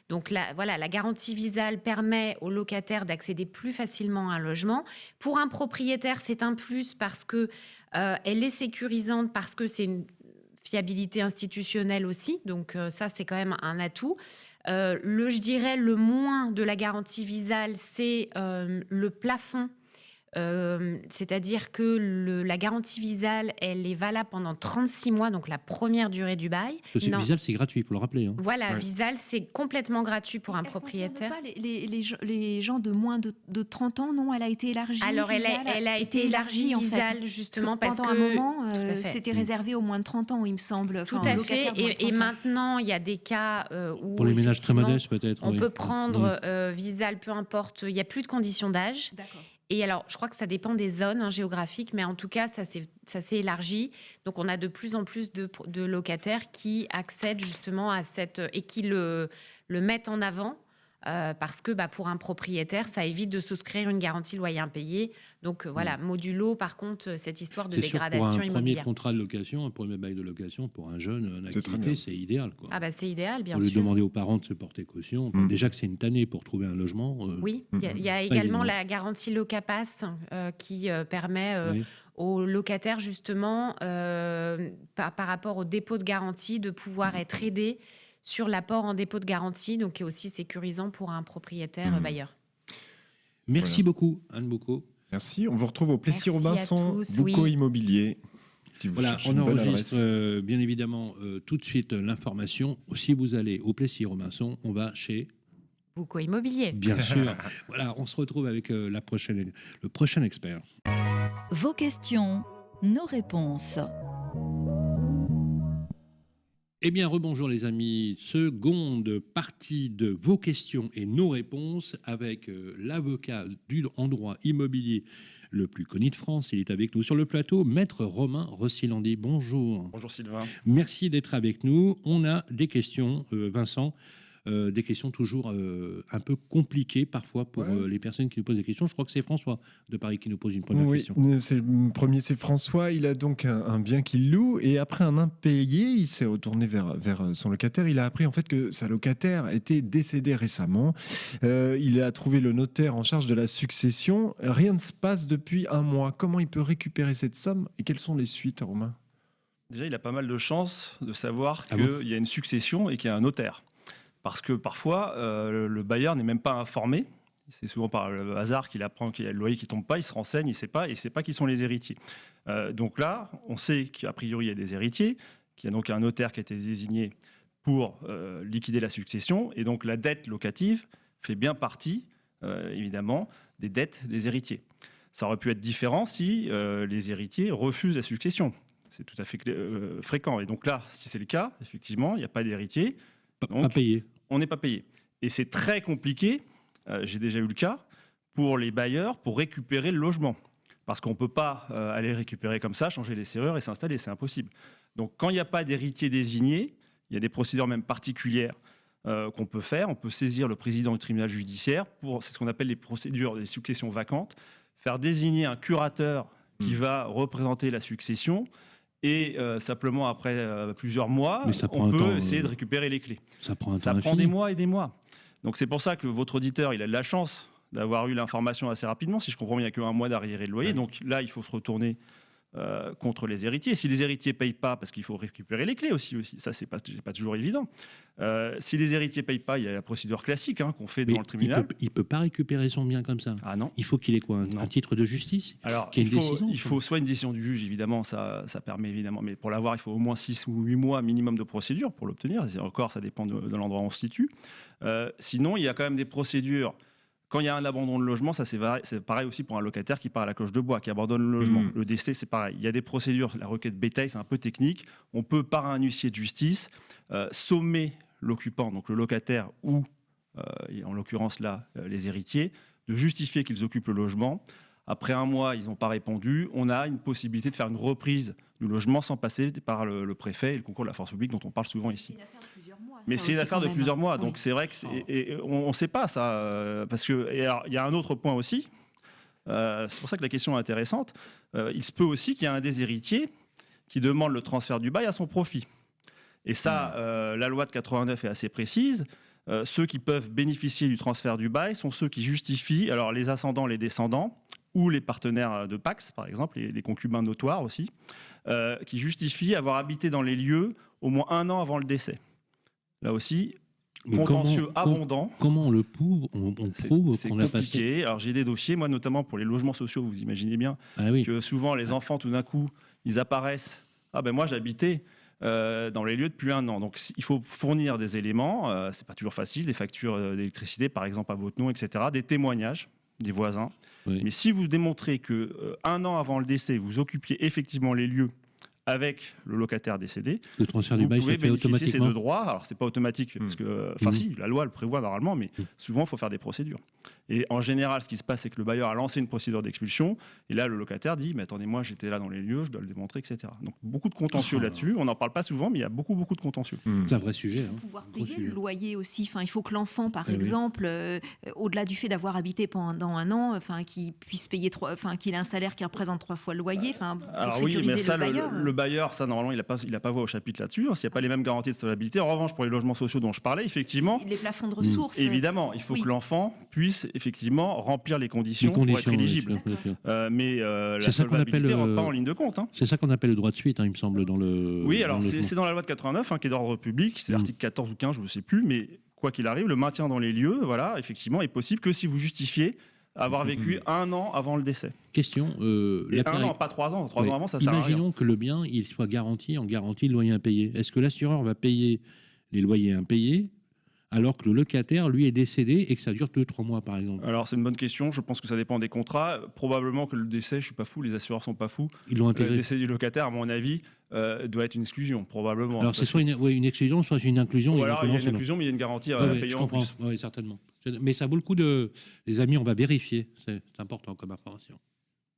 Donc la garantie Visale permet aux locataires d'accéder plus facilement à un logement. Pour un propriétaire, c'est un plus parce que elle est sécurisante, parce que c'est une fiabilité institutionnelle aussi. Donc ça, c'est quand même un atout. Je dirais le moins de la garantie Visale, c'est le plafond. C'est-à-dire que la garantie Visale, elle est valable pendant 36 mois, donc la première durée du bail. Visale, c'est gratuit, pour le rappeler. Hein. Voilà, Ouais. Visale, c'est complètement gratuit pour un Elle propriétaire. concerne pas les gens de moins de 30 ans, non? Elle a été élargie. Alors, elle a été élargie, en fait. Visale, justement, parce pendant que... un moment, Tout à fait. c'était réservé aux moins de 30 ans, il me semble. Tout Enfin, à aux fait. locataires de moins de Et 30 ans. maintenant, il y a des cas où... Pour les ménages très effectivement, modestes, peut-être. on oui. peut prendre Visale, peu importe, il n'y a plus de conditions d'âge. D'accord. Et alors, je crois que ça dépend des zones géographiques, mais en tout cas, ça s'est élargi. Donc, on a de plus en plus de locataires qui accèdent justement à et qui le mettent en avant. Parce que pour un propriétaire, ça évite de souscrire une garantie loyer impayé. Donc voilà, modulo, par contre, cette histoire de C'est sûr, dégradation pour un premier immobilière. contrat de location, un premier bail de location, pour un jeune en C'est très activité, bien. c'est idéal. Quoi. Ah c'est idéal, bien Pour lui sûr. demander aux parents de se porter caution. Déjà que c'est une tannée pour trouver un logement. Oui, il y a Pas également évident. la garantie Locapass qui permet Oui. aux locataires, justement, par rapport au dépôt de garantie, de pouvoir être aidés sur l'apport en dépôt de garantie, donc qui est aussi sécurisant pour un propriétaire bailleur. Merci beaucoup, Anne Bocco. Merci. On vous retrouve au Plessis-Robinson, tous, Bouco oui. Immobilier. Si vous Voilà, cherchez on une bonne enregistre adresse. bien évidemment tout de suite l'information. Si vous allez au Plessis-Robinson, on va chez, Bouco Immobilier. bien sûr. Voilà, on se retrouve avec le prochain expert. Vos questions, nos réponses. Eh bien, rebonjour les amis. Seconde partie de vos questions et nos réponses avec l'avocat en droit immobilier le plus connu de France. Il est avec nous sur le plateau, Maître Romain Rossilandi. Bonjour. Bonjour Sylvain. Merci d'être avec nous. On a des questions, Vincent, des questions toujours un peu compliquées parfois pour les personnes qui nous posent des questions. Je crois que c'est François de Paris qui nous pose une première question. C'est le premier, c'est François. Il a donc un bien qu'il loue et après un impayé, il s'est retourné vers son locataire. Il a appris en fait que sa locataire était décédée récemment. Il a trouvé le notaire en charge de la succession. Rien ne se passe depuis un mois. Comment il peut récupérer cette somme et quelles sont les suites, Romain? Déjà, il a pas mal de chances de savoir Ah qu'il bon y a une succession et qu'il y a un notaire. Parce que parfois, le bailleur n'est même pas informé. C'est souvent par le hasard qu'il apprend qu'il y a le loyer qui ne tombe pas, il se renseigne, il ne sait pas qui sont les héritiers. Donc là, on sait qu'a priori, il y a des héritiers, qu'il y a donc un notaire qui a été désigné pour liquider la succession. Et donc la dette locative fait bien partie, évidemment, des dettes des héritiers. Ça aurait pu être différent si les héritiers refusent la succession. C'est tout à fait fréquent. Et donc là, si c'est le cas, effectivement, il n'y a pas d'héritier. Pas payé. On n'est pas payé. Et c'est très compliqué, j'ai déjà eu le cas, pour les bailleurs pour récupérer le logement. Parce qu'on ne peut pas aller récupérer comme ça, changer les serrures et s'installer, c'est impossible. Donc quand il n'y a pas d'héritier désigné, il y a des procédures même particulières qu'on peut faire. On peut saisir le président du tribunal judiciaire c'est ce qu'on appelle les procédures des successions vacantes, faire désigner un curateur qui va représenter la succession. Et simplement, après plusieurs mois, on peut essayer de récupérer les clés. Ça prend un Ça temps prend infini. des mois et des mois. Donc c'est pour ça que votre auditeur, il a de la chance d'avoir eu l'information assez rapidement. Si je comprends bien, il n'y a qu'un mois d'arriéré de loyer. Ouais. Donc là, il faut se retourner contre les héritiers. Si les héritiers ne payent pas, parce qu'il faut récupérer les clés aussi. Ça, c'est pas toujours évident. Si les héritiers ne payent pas, il y a la procédure classique qu'on fait Mais devant le tribunal. il peut pas récupérer son bien comme ça. Ah non. Il faut qu'il ait quoi, Non. un titre de justice? Alors, Qu'il y ait une décision, il faut soit une décision du juge, évidemment, ça permet évidemment, mais pour l'avoir, il faut au moins 6 ou 8 mois minimum de procédure pour l'obtenir. Et encore, ça dépend de l'endroit où on se situe. Sinon, il y a quand même des procédures. Quand il y a un abandon de logement, ça c'est pareil aussi pour un locataire qui part à la cloche de bois, qui abandonne le logement. Le décès, c'est pareil. Il y a des procédures, la requête bétail, c'est un peu technique. On peut, par un huissier de justice, sommer l'occupant, donc le locataire ou, en l'occurrence là, les héritiers, de justifier qu'ils occupent le logement. Après un mois, ils n'ont pas répondu. On a une possibilité de faire une reprise du logement sans passer par le préfet et le concours de la force publique dont on parle souvent ici. C'est une affaire de plusieurs mois. Mais ça c'est une aussi, affaire quand de même. plusieurs mois, Oui. donc c'est vrai que on ne sait pas ça, parce que il y a un autre point aussi. C'est pour ça que la question est intéressante. Il se peut aussi qu'il y ait un des héritiers qui demande le transfert du bail à son profit. Et ça, la loi de 89 est assez précise. Ceux qui peuvent bénéficier du transfert du bail sont ceux qui justifient, alors les ascendants, les descendants, ou les partenaires de Pacs, par exemple, les concubins notoires aussi, qui justifient avoir habité dans les lieux au moins 1 an avant le décès. Là aussi, Mais contentieux abondant. Comment on le prouve? On prouve C'est qu'on a passé. compliqué. Alors j'ai des dossiers, moi notamment pour les logements sociaux, vous imaginez bien Ah oui. que souvent les enfants tout d'un coup, ils apparaissent. Ah ben moi j'habitais dans les lieux depuis 1 an. Donc il faut fournir des éléments, c'est pas toujours facile, des factures d'électricité par exemple à votre nom, etc., des témoignages des voisins. Oui. Mais si vous démontrez que 1 an avant le décès, vous occupiez effectivement les lieux avec le locataire décédé, Le transfert du vous bail pouvez se fait bénéficier ces automatiquement. deux droits. Alors, c'est pas automatique, parce que, enfin, si, la loi le prévoit normalement, mais souvent, il faut faire des procédures. Et en général, ce qui se passe, c'est que le bailleur a lancé une procédure d'expulsion, et là, le locataire dit, mais attendez, moi, j'étais là dans les lieux, je dois le démontrer, etc. Donc, beaucoup de contentieux là-dessus. On n'en parle pas souvent, mais il y a beaucoup de contentieux. C'est un vrai sujet. Il faut hein. pouvoir Gros payer sujet. le loyer aussi. Enfin, il faut que l'enfant, par Eh oui. exemple, au-delà du fait d'avoir habité pendant 1 an, enfin, qu'il puisse payer qu'il ait un salaire qui représente 3 fois le loyer. Enfin, pour Alors oui, sécuriser mais ça, le bailleur. le bailleur, ça, normalement, il n'a pas voix au chapitre là-dessus, hein, s'il n'y a pas les mêmes garanties de solvabilité. En revanche, pour les logements sociaux dont je parlais, effectivement, Les plafonds de ressources. évidemment, il faut Oui. que l'enfant puisse effectivement remplir les conditions pour être oui, éligible. bien sûr. Mais C'est la ça qu'on solvabilité appelle, ne rentre pas en ligne de compte. Hein. C'est ça qu'on appelle le droit de suite, hein, il me semble, dans le. Oui, alors dans le c'est logement. dans la loi de 89 qui est d'ordre public, c'est l'article 14 ou 15, je ne sais plus, mais quoi qu'il arrive, le maintien dans les lieux, voilà, effectivement, est possible que si vous justifiez avoir vécu 1 an avant le décès. Question. Et la 1 an, pas 3 ans. 3 Oui. ans avant, ça sert à rien. Imaginons que le bien il soit garanti en garantie de loyer impayé. Est-ce que l'assureur va payer les loyers impayés alors que le locataire, lui, est décédé et que ça dure 2-3 mois, par exemple? Alors c'est une bonne question, je pense que ça dépend des contrats. Probablement que le décès, je suis pas fou, les assureurs sont pas fous. Ils l'ont Le intégré. décès du locataire, à mon avis, doit être une exclusion, probablement. Alors c'est soit une exclusion, soit une inclusion. Ou alors il y a une éventuellement, inclusion, mais il y a une garantie à selon. Ouais, payer je en comprends. plus. Oui, certainement. Mais ça vaut le coup les amis, on va vérifier. C'est important comme information.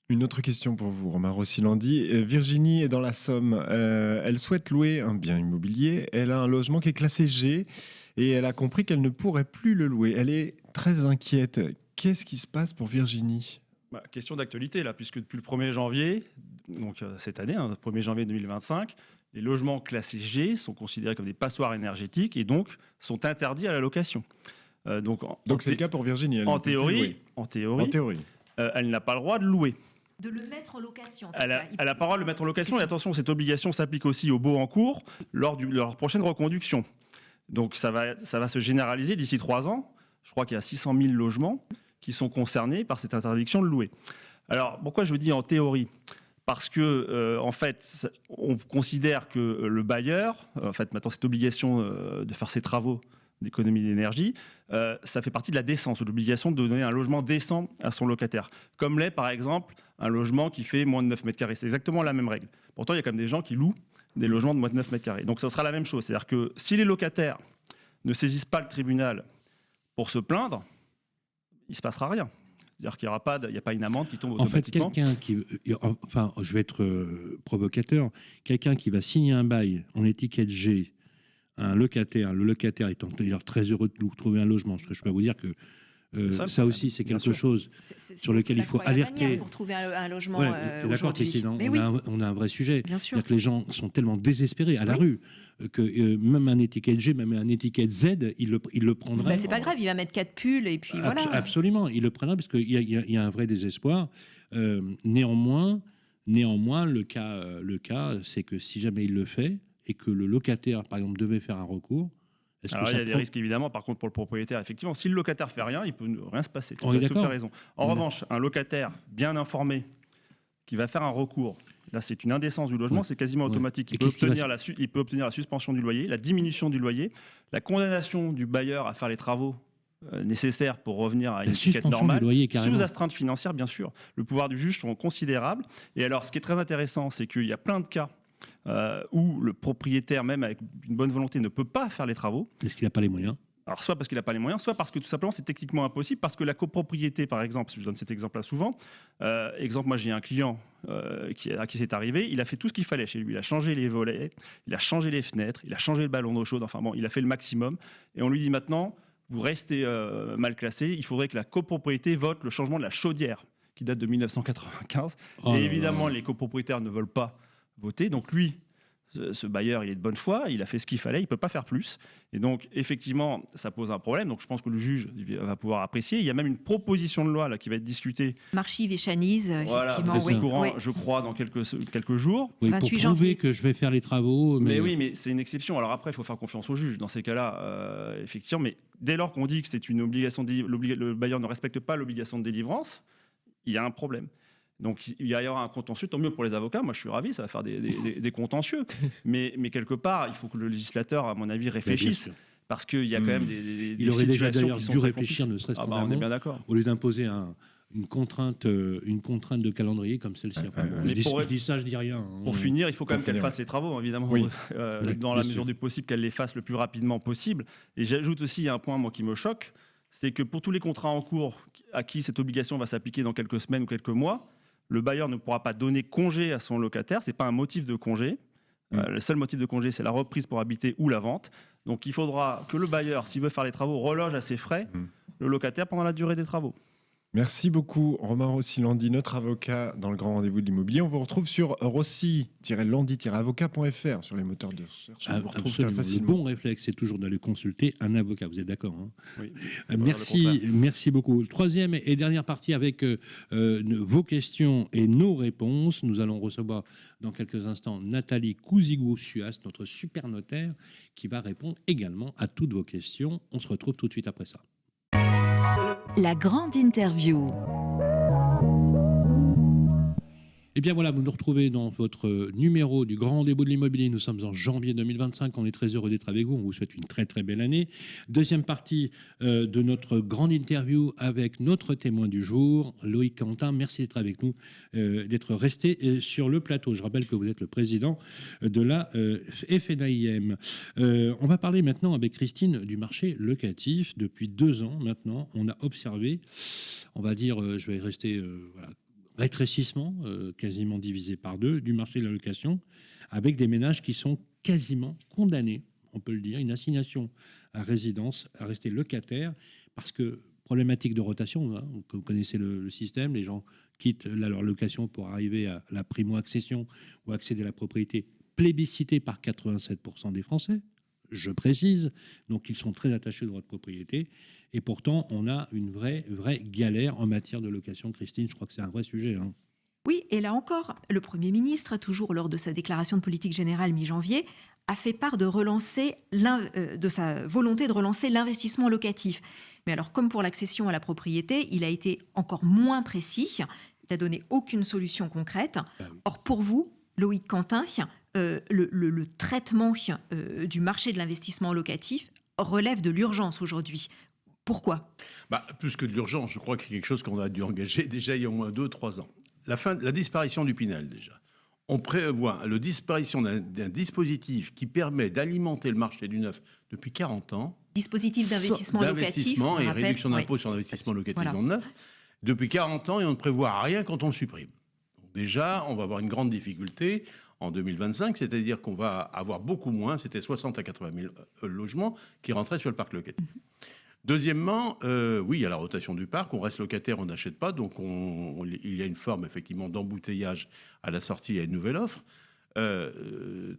Une autre question pour vous, Romain Rossilandi. Virginie est dans la Somme. Elle souhaite louer un bien immobilier. Elle a un logement qui est classé G et elle a compris qu'elle ne pourrait plus le louer. Elle est très inquiète. Qu'est-ce qui se passe pour Virginie ? Question d'actualité, là, puisque depuis le 1er janvier, donc cette année, le 1er janvier 2025, les logements classés G sont considérés comme des passoires énergétiques et donc sont interdits à la location. Donc c'est le cas pour Virginie. Elle en ne peut plus théorie, louer. en théorie, En théorie. elle n'a pas le droit de louer. De le mettre en location. Elle a le droit de le mettre en location. Et attention, cette obligation s'applique aussi aux baux en cours lors de leur prochaine reconduction. Donc ça va se généraliser d'ici 3 ans. Je crois qu'il y a 600 000 logements qui sont concernés par cette interdiction de louer. Alors pourquoi je vous dis en théorie ? Parce que en fait, on considère que le bailleur, en fait, maintenant cette obligation de faire ses travaux d'économie d'énergie, ça fait partie de la décence, de l'obligation de donner un logement décent à son locataire. Comme l'est, par exemple, un logement qui fait moins de 9 mètres carrés. C'est exactement la même règle. Pourtant, il y a quand même des gens qui louent des logements de moins de 9 mètres carrés. Donc, ça sera la même chose. C'est-à-dire que si les locataires ne saisissent pas le tribunal pour se plaindre, il ne se passera rien. C'est-à-dire qu'il n'y a pas une amende qui tombe En fait, automatiquement. quelqu'un qui... Enfin, je vais être provocateur. Quelqu'un qui va signer un bail en étiquette G, le locataire étant d'ailleurs très heureux de trouver un logement, parce que je peux vous dire que ça aussi, c'est bien quelque sûr. chose sur lequel il faut alerter. Pour trouver un logement Ouais, t'es d'accord, aujourd'hui. Christine, Mais on a un vrai sujet. bien sûr. C'est-à-dire que les gens sont tellement désespérés à la rue que même un étiquette G, même un étiquette Z, il le prendrait. Bah, c'est pas grave, il va mettre 4 pulls et puis voilà. Absolument, il le prendrait parce qu'il y a un vrai désespoir. Néanmoins, le cas, c'est que si jamais il le fait et que le locataire, par exemple, devait faire un recours, est-ce Alors, que il y ça a des prend- risques évidemment, par contre, pour le propriétaire. Effectivement, si le locataire fait rien, il peut rien se passer. Tu On est as tout à d'accord. fait raison. En On est revanche, un locataire bien informé qui va faire un recours, là, c'est une indécence du logement, Ouais. c'est quasiment Ouais. automatique. Et Il peut, qu'est-ce qui va il peut obtenir la suspension du loyer, la diminution du loyer, la condamnation du bailleur à faire les travaux nécessaires pour revenir à une La étiquette suspension normale, du loyer, carrément. sous astreinte financière, bien sûr. Le pouvoir du juge sont considérables. Et alors, ce qui est très intéressant, c'est qu'il y a plein de cas où le propriétaire, même avec une bonne volonté, ne peut pas faire les travaux. Est-ce qu'il n'a pas les moyens? Alors, soit parce qu'il n'a pas les moyens, soit parce que tout simplement c'est techniquement impossible, parce que la copropriété, par exemple, je donne cet exemple-là souvent, exemple, moi j'ai un client à qui c'est arrivé, il a fait tout ce qu'il fallait chez lui, il a changé les volets, il a changé les fenêtres, il a changé le ballon d'eau chaude, enfin bon, il a fait le maximum, et on lui dit maintenant, vous restez mal classé, il faudrait que la copropriété vote le changement de la chaudière, qui date de 1995. Oh là et là. évidemment, les copropriétaires ne veulent pas voter. Donc lui, ce bailleur, il est de bonne foi, il a fait ce qu'il fallait, il ne peut pas faire plus. Et donc, effectivement, ça pose un problème. Donc, je pense que le juge va pouvoir apprécier. Il y a même une proposition de loi là, qui va être discutée. Marchive et Chanise, Voilà, effectivement. c'est Oui, au courant, oui. je crois, dans quelques jours. Oui, pour 28 prouver janvier. que je vais faire les travaux. Mais oui, mais c'est une exception. Alors après, il faut faire confiance au juge. Dans ces cas-là, effectivement, mais dès lors qu'on dit que c'est une obligation, le bailleur ne respecte pas l'obligation de délivrance, il y a un problème. Donc il y aura un contentieux, tant mieux pour les avocats. Moi, je suis ravi, ça va faire des contentieux. Mais quelque part, il faut que le législateur, à mon avis, Mais bien réfléchisse. sûr. Parce qu'il y a quand même des Il aurait déjà situations d'ailleurs qui sont dû très réfléchir, compliquées. ne serait-ce Ah qu'en bah, on est amont, bien d'accord. au lieu d'imposer une contrainte de calendrier comme celle-ci. Enfin, bon, Mais je pour- dis ça, je dis rien. hein. Pour finir, il faut quand Pour même qu'elle finir, fasse les travaux, évidemment, Oui. Oui, dans la bien mesure sûr. du possible, qu'elle les fasse le plus rapidement possible. Et j'ajoute aussi, il y a un point moi, qui me choque, c'est que pour tous les contrats en cours à qui cette obligation va s'appliquer dans quelques semaines ou quelques mois, le bailleur ne pourra pas donner congé à son locataire. Ce n'est pas un motif de congé. Le seul motif de congé, c'est la reprise pour habiter ou la vente. Donc il faudra que le bailleur, s'il veut faire les travaux, reloge à ses frais le locataire pendant la durée des travaux. Merci beaucoup, Romain Rossi-Landy, notre avocat dans le grand rendez-vous de l'immobilier. On vous retrouve sur rossi-landy-avocat.fr sur les moteurs de recherche. On vous retrouve très Absolument. Le facilement. bon réflexe, c'est toujours d'aller consulter un avocat. Vous êtes d'accord, hein? Oui. Merci beaucoup. Troisième et dernière partie avec vos questions et nos réponses. Nous allons recevoir dans quelques instants Nathalie Cousigou-Suas, notre super notaire, qui va répondre également à toutes vos questions. On se retrouve tout de suite après ça. La grande interview. Eh bien voilà, vous nous retrouvez dans votre numéro du Grand Rendez-vous de l'immobilier. Nous sommes en janvier 2025. On est très heureux d'être avec vous. On vous souhaite une très très belle année. Deuxième partie de notre grande interview avec notre témoin du jour, Loïc Quentin. Merci d'être avec nous, d'être resté sur le plateau. Je rappelle que vous êtes le président de la FNAIM. On va parler maintenant avec Christine du marché locatif. Depuis 2 ans maintenant, on a observé, on va dire, je vais rester... voilà, rétrécissement quasiment divisé par 2 du marché de la location, avec des ménages qui sont quasiment condamnés, on peut le dire, une assignation à résidence, à rester locataire, parce que problématique de rotation, hein, vous connaissez le système, les gens quittent leur location pour arriver à la primo-accession ou accéder à la propriété, plébiscitée par 87% des Français, je précise, donc ils sont très attachés au droit de propriété. Et pourtant, on a une vraie galère en matière de location. Christine, je crois que c'est un vrai sujet. Hein. Oui, et là encore, le Premier ministre, toujours lors de sa déclaration de politique générale mi-janvier, a fait part de sa volonté de relancer l'investissement locatif. Mais alors, comme pour l'accession à la propriété, il a été encore moins précis. Il n'a donné aucune solution concrète. Ah oui. Or, pour vous, Loïc Quentin, le traitement du marché de l'investissement locatif relève de l'urgence aujourd'hui. Pourquoi ? Plus que de l'urgence, je crois que c'est quelque chose qu'on a dû engager déjà il y a au moins 2-3 ans. La disparition du Pinel, déjà. On prévoit la disparition d'un dispositif qui permet d'alimenter le marché du neuf depuis 40 ans. Dispositif d'investissement locatif. D'investissement on et rappelle, réduction oui. d'impôt sur l'investissement locatif Voilà. dans le neuf. Depuis 40 ans, et on ne prévoit rien quand on le supprime. Donc déjà, on va avoir une grande difficulté en 2025, c'est-à-dire qu'on va avoir beaucoup moins, c'était 60 à 80 000 logements qui rentraient sur le parc locatif. Deuxièmement, oui, il y a la rotation du parc, on reste locataire, on n'achète pas, donc il y a une forme effectivement d'embouteillage à la sortie à une nouvelle offre.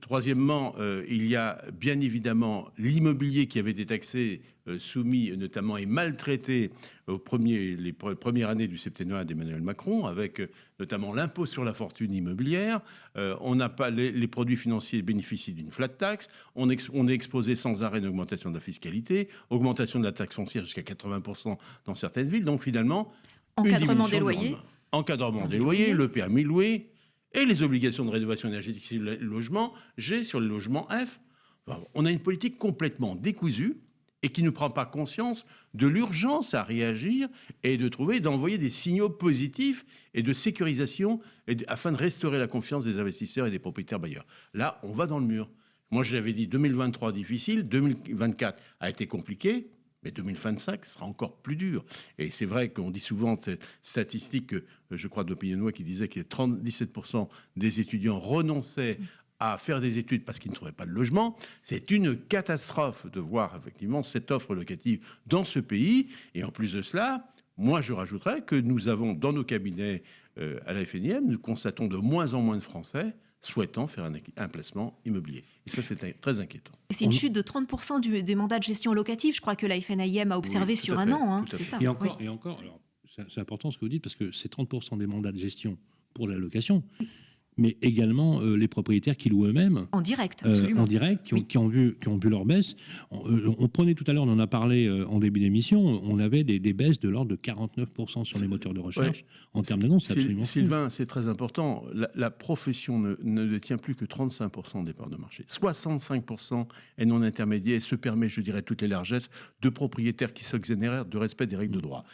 Troisièmement, il y a bien évidemment l'immobilier qui avait été taxé, soumis notamment et maltraité les premières années du septennat d'Emmanuel Macron, avec notamment l'impôt sur la fortune immobilière. On n'a pas les produits financiers bénéficient d'une flat tax. On est exposé sans arrêt à une augmentation de la fiscalité, augmentation de la taxe foncière jusqu'à 80% dans certaines villes. Donc finalement, Encadrement des loyers. Encadrement des loyers, le permis louer et les obligations de rénovation énergétique sur le logement G, sur le logement F. Enfin, on a une politique complètement décousue et qui ne prend pas conscience de l'urgence à réagir et d'envoyer des signaux positifs et de sécurisation afin de restaurer la confiance des investisseurs et des propriétaires bailleurs. Là, on va dans le mur. Moi, j'avais dit 2023 difficile, 2024 a été compliqué, mais 2025 sera encore plus dur. Et c'est vrai qu'on dit souvent cette statistique, je crois, d'Opinionway qui disait que 17% des étudiants renonçaient à faire des études parce qu'ils ne trouvaient pas de logement. C'est une catastrophe de voir effectivement cette offre locative dans ce pays. Et en plus de cela, Moi, je rajouterais que nous avons, dans nos cabinets à la FNIM, nous constatons de moins en moins de Français souhaitant faire un placement immobilier. Et ça, c'est très inquiétant. Et c'est une chute de 30% des mandats de gestion locative, je crois que la FNIM a observé Oui, tout sur à un fait, an. Hein, tout à c'est fait. ça. Et encore, oui. alors, c'est important ce que vous dites, parce que c'est 30% des mandats de gestion pour la location, mais également les propriétaires qui louent eux-mêmes. En direct, absolument. En direct, qui ont vu leur baisse. On prenait tout à l'heure, on en a parlé en début d'émission, on avait des baisses de l'ordre de 49% sur les moteurs de recherche en termes d'annonces. C'est absolument fou. Sylvain, c'est très important. La profession ne détient plus que 35% des parts de marché. 65% est non intermédiaire et se permet, je dirais, toutes les largesses de propriétaires qui s'exonèrent de respect des règles de droit.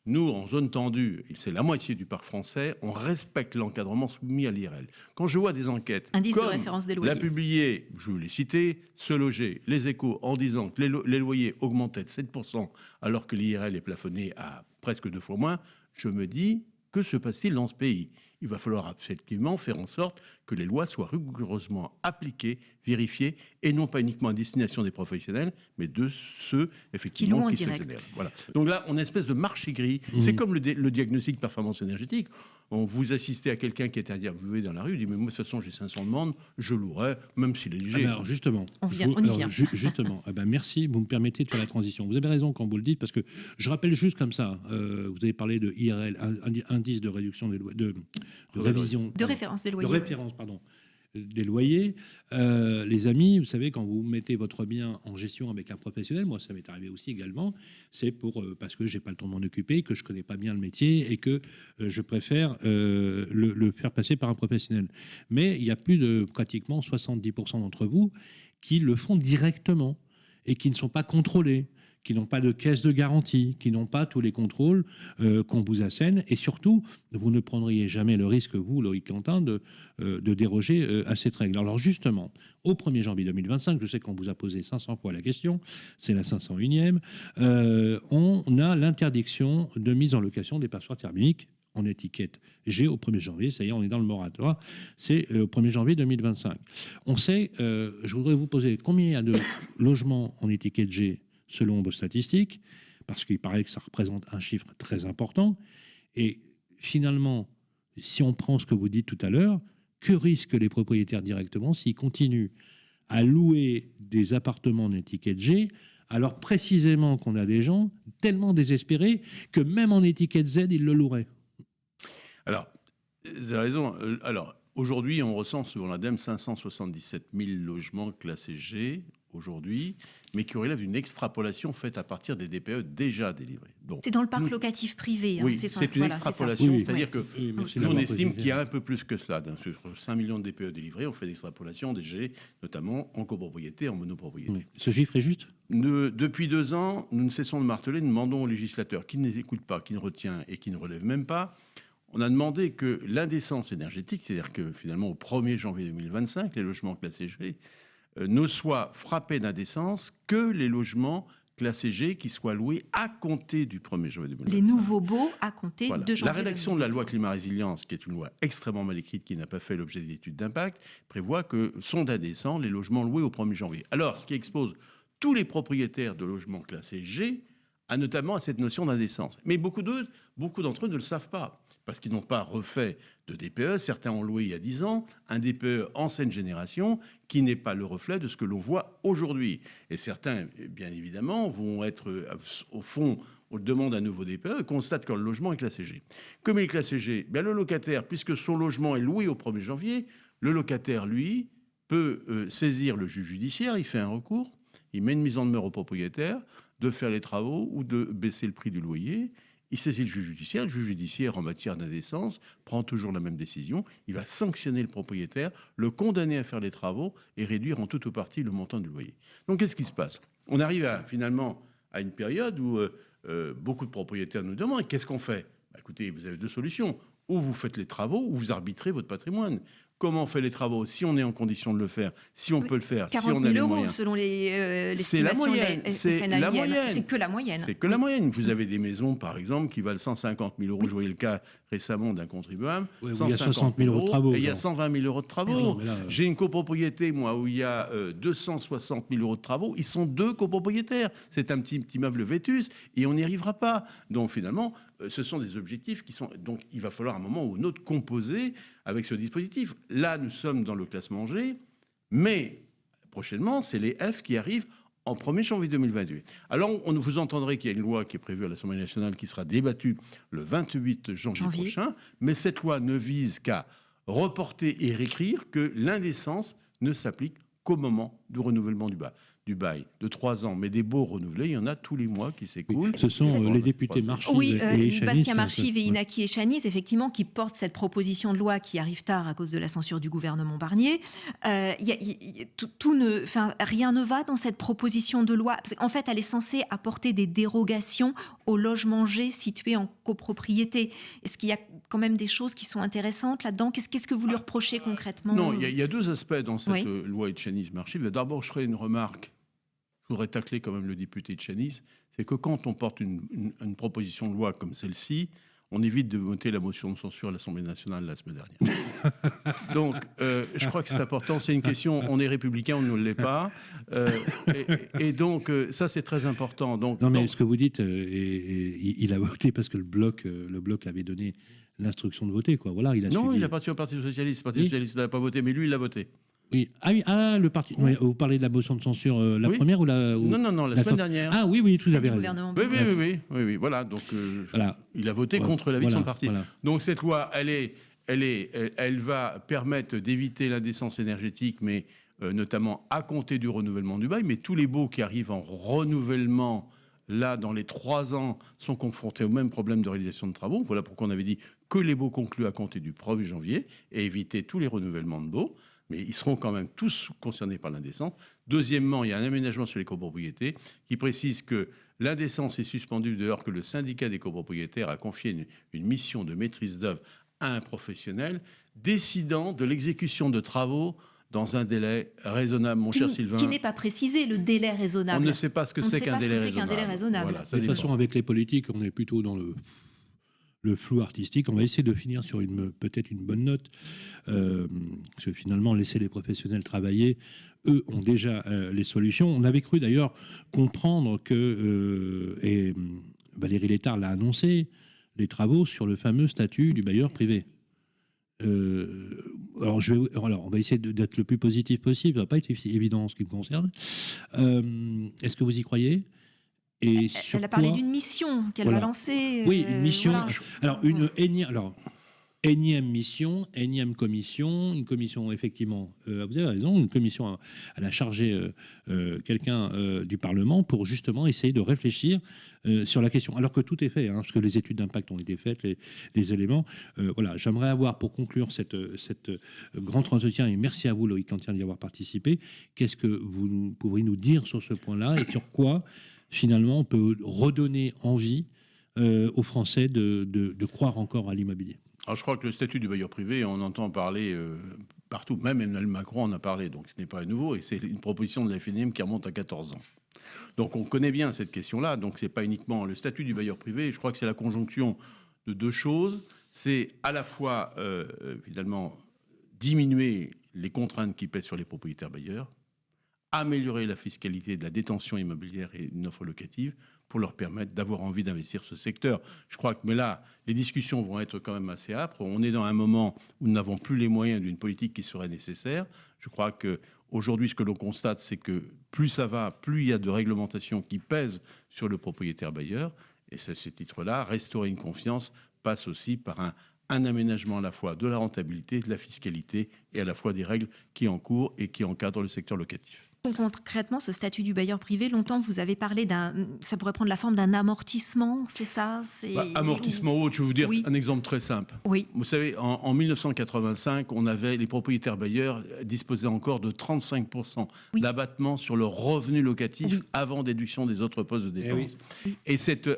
Nous, en zone tendue, et c'est la moitié du parc français, on respecte l'encadrement soumis à l'IRL. Quand je vois des enquêtes Indice de comme référence des loyers. l'a publié, je vous l'ai cité, Se Loger, Les Échos, en disant que les loyers augmentaient de 7% alors que l'IRL est plafonné à presque 2 fois moins, je me dis, que se passe-t-il dans ce pays ? Il va falloir effectivement faire en sorte que les lois soient rigoureusement appliquées, vérifiées, et non pas uniquement à destination des professionnels, mais de ceux, effectivement, qui s'exonèrent. Voilà. Donc là, on a une espèce de marché gris. C'est comme le diagnostic de performance énergétique. Vous assistez à quelqu'un qui est interviewé dans la rue, il dit, mais moi, de toute façon, j'ai 500 demandes, je louerai, même s'il est léger. Alors, justement, On y vient. Justement, merci, vous me permettez de faire la transition. Vous avez raison quand vous le dites, parce que je rappelle juste comme ça, vous avez parlé de IRL, indice de réduction des loyers, de révision. De référence des loyers. De référence, pardon. Des loyers. Les amis, vous savez, quand vous mettez votre bien en gestion avec un professionnel, moi ça m'est arrivé aussi également, c'est parce que j'ai pas le temps de m'en occuper, que je connais pas bien le métier et que je préfère le faire passer par un professionnel. Mais il y a plus de pratiquement 70% d'entre vous qui le font directement et qui ne sont pas contrôlés, qui n'ont pas de caisse de garantie, qui n'ont pas tous les contrôles qu'on vous assène. Et surtout, vous ne prendriez jamais le risque, vous, Loïc Quentin, de déroger à cette règle. Alors justement, au 1er janvier 2025, je sais qu'on vous a posé 500 fois la question, c'est la 501e, on a l'interdiction de mise en location des passoires thermiques en étiquette G au 1er janvier. Ça y est, on est dans le moratoire. C'est au 1er janvier 2025. On sait, je voudrais vous poser combien il y a de logements en étiquette G selon vos statistiques, parce qu'il paraît que ça représente un chiffre très important. Et finalement, si on prend ce que vous dites tout à l'heure, que risquent les propriétaires directement s'ils continuent à louer des appartements en étiquette G, alors précisément qu'on a des gens tellement désespérés que même en étiquette Z, ils le loueraient? Alors, vous avez raison. Alors, aujourd'hui, on recense selon l'ADEME 577 000 logements classés G aujourd'hui, mais qui relèvent d'une extrapolation faite à partir des DPE déjà délivrés. Donc, c'est dans le parc locatif privé. Oui, c'est c'est une extrapolation. Oui, c'est-à-dire que merci nous, on d'avoir estime précisé. qu'il y a un peu plus que cela. Sur 5 millions de DPE délivrés, on fait l'extrapolation des G, notamment en copropriété, en monopropriété. Oui. Ce chiffre est juste? Depuis 2 ans, nous ne cessons de marteler, nous demandons aux législateurs qui ne les écoutent pas, qui ne retient et qui ne relèvent même pas. On a demandé que l'indécence énergétique, c'est-à-dire que finalement au 1er janvier 2025, les logements classés G ne soient frappés d'indécence que les logements classés G qui soient loués à compter du 1er janvier 2025. Les nouveaux baux à compter Voilà. de janvier. La rédaction de la loi 2025. climat-résilience, qui est une loi extrêmement mal écrite, qui n'a pas fait l'objet d'études d'impact, prévoit que sont indécents les logements loués au 1er janvier. Alors, ce qui expose tous les propriétaires de logements classés G notamment à cette notion d'indécence. Mais beaucoup d'entre eux ne le savent pas, parce qu'ils n'ont pas refait de DPE. Certains ont loué il y a 10 ans un DPE ancienne génération qui n'est pas le reflet de ce que l'on voit aujourd'hui. Et certains, bien évidemment, vont être, au fond, on demande un nouveau DPE et constate que le logement est classé G. Comme il est classé G, bien le locataire, puisque son logement est loué au 1er janvier, le locataire, lui, peut saisir le juge judiciaire, il fait un recours, il met une mise en demeure au propriétaire de faire les travaux ou de baisser le prix du loyer. Il saisit le juge judiciaire en matière d'indécence prend toujours la même décision. Il va sanctionner le propriétaire, le condamner à faire les travaux et réduire en tout ou partie le montant du loyer. Donc qu'est-ce qui se passe? On arrive finalement à une période où beaucoup de propriétaires nous demandent qu'est-ce qu'on fait? Écoutez, vous avez 2 solutions. Ou vous faites les travaux ou vous arbitrez votre patrimoine. Comment on fait les travaux? Si on est en condition de le faire, si on peut le faire, si 40 000 on a les euros moyens. selon C'est la l'estimation moyenne. de C'est FNAIM. la moyenne. C'est que la moyenne. C'est que la moyenne. Vous avez des maisons, par exemple, qui valent 150 000 euros. Je voyais le cas récemment d'un contribuable. Ouais, où il y a 60 000 euros de travaux. Et il y a genre. 120 000 euros de travaux. Mais non, mais là, J'ai une copropriété, moi, où il y a 260 000 euros de travaux. Ils sont 2 copropriétaires. C'est un petit immeuble vétus et on n'y arrivera pas. Donc finalement, ce sont des objectifs qui sont... Donc, il va falloir à un moment ou un autre composer avec ce dispositif. Là, nous sommes dans le classement G, mais prochainement, c'est les F qui arrivent en 1er janvier 2028. Alors, vous entendrez qu'il y a une loi qui est prévue à l'Assemblée nationale qui sera débattue le 28 janvier prochain, mais cette loi ne vise qu'à reporter et réécrire que l'indécence ne s'applique qu'au moment du renouvellement du bail de 3 ans, mais des baux renouvelés, il y en a tous les mois qui s'écoulent. Ce sont les députés Marchive et Chanis. Bastien Marchive et Inaki Echaniz, effectivement, qui portent cette proposition de loi qui arrive tard à cause de la censure du gouvernement Barnier. Rien ne va dans cette proposition de loi. En fait, elle est censée apporter des dérogations aux logements G situés en copropriété. Est-ce qu'il y a quand même des choses qui sont intéressantes là-dedans ? Qu'est-ce que vous lui reprochez concrètement ? Non, il y a 2 aspects dans cette loi Echaniz-Marchive. D'abord, je ferai une remarque. Je voudrais tacler quand même le député de Chanis, c'est que quand on porte une proposition de loi comme celle-ci, on évite de voter la motion de censure à l'Assemblée nationale la semaine dernière. Donc, je crois que c'est important. C'est une question, on est républicain, on ne l'est pas. Et donc, ça, c'est très important. Ce que vous dites, il a voté parce que le bloc avait donné l'instruction de voter. Quoi. Voilà, il a parti au Parti socialiste. Le Parti socialiste n'a pas voté, mais lui, il a voté. Oui. Le parti. Oui. Vous parlez de la motion de censure, première ou la Non, la semaine dernière. Ah oui, vous avez raison. Oui. Voilà. Donc, il a voté contre l'avis de son parti. Voilà. Donc cette loi, elle va permettre d'éviter l'indécence énergétique, mais notamment à compter du renouvellement du bail. Mais tous les baux qui arrivent en renouvellement, là, dans les 3 ans, sont confrontés au même problème de réalisation de travaux. Voilà pourquoi on avait dit que les baux conclus à compter du 1er janvier et éviter tous les renouvellements de baux. Mais ils seront quand même tous concernés par l'indécence. Deuxièmement, il y a un aménagement sur les copropriétés qui précise que l'indécence est suspendue dès lors que le syndicat des copropriétaires a confié une mission de maîtrise d'œuvre à un professionnel décidant de l'exécution de travaux dans un délai raisonnable, mon cher Sylvain. Qui n'est pas précisé, le délai raisonnable. On ne sait pas ce que c'est qu'un délai raisonnable. Voilà, de toute façon, avec les politiques, on est plutôt dans le flou artistique. On va essayer de finir sur peut-être une bonne note. Parce que finalement, laisser les professionnels travailler, eux ont déjà les solutions. On avait cru d'ailleurs comprendre que, et Valérie Létard l'a annoncé, les travaux sur le fameux statut du bailleur privé. Alors, on va essayer d'être le plus positif possible. Ça va pas être évident en ce qui me concerne. Est-ce que vous y croyez ? Et elle a parlé d'une mission qu'elle va lancer. Oui, une mission. Voilà. Alors, énième mission, énième commission, une commission, effectivement, vous avez raison, une commission à la charger quelqu'un du Parlement pour justement essayer de réfléchir sur la question. Alors que tout est fait, parce que les études d'impact ont été faites, les éléments. Voilà, j'aimerais avoir, pour conclure cette grand entretien, et merci à vous, Loïc Cantien, d'y avoir participé, qu'est-ce que vous pourriez nous dire sur ce point-là et sur quoi finalement, on peut redonner envie aux Français de croire encore à l'immobilier. Alors, je crois que le statut du bailleur privé, on entend parler partout. Même Emmanuel Macron en a parlé, donc ce n'est pas nouveau. Et c'est une proposition de la FNM qui remonte à 14 ans. Donc, on connaît bien cette question-là. Donc, ce n'est pas uniquement le statut du bailleur privé. Je crois que c'est la conjonction de 2 choses. C'est à la fois, finalement, diminuer les contraintes qui pèsent sur les propriétaires bailleurs, améliorer la fiscalité de la détention immobilière et une offre locative pour leur permettre d'avoir envie d'investir ce secteur. Je crois que, mais là, les discussions vont être quand même assez âpres. On est dans un moment où nous n'avons plus les moyens d'une politique qui serait nécessaire. Je crois qu'aujourd'hui, ce que l'on constate, c'est que plus ça va, plus il y a de réglementations qui pèsent sur le propriétaire bailleur. Et c'est à ce titre-là, restaurer une confiance passe aussi par un aménagement à la fois de la rentabilité, de la fiscalité et à la fois des règles qui encourent et qui encadrent le secteur locatif. Concrètement, ce statut du bailleur privé, longtemps vous avez parlé ça pourrait prendre la forme d'un amortissement, c'est ça ? Amortissement haut, je vais vous dire un exemple très simple. Oui. Vous savez, en 1985, les propriétaires bailleurs disposaient encore de 35% d'abattement sur le revenu locatif avant déduction des autres postes de dépenses. Et cet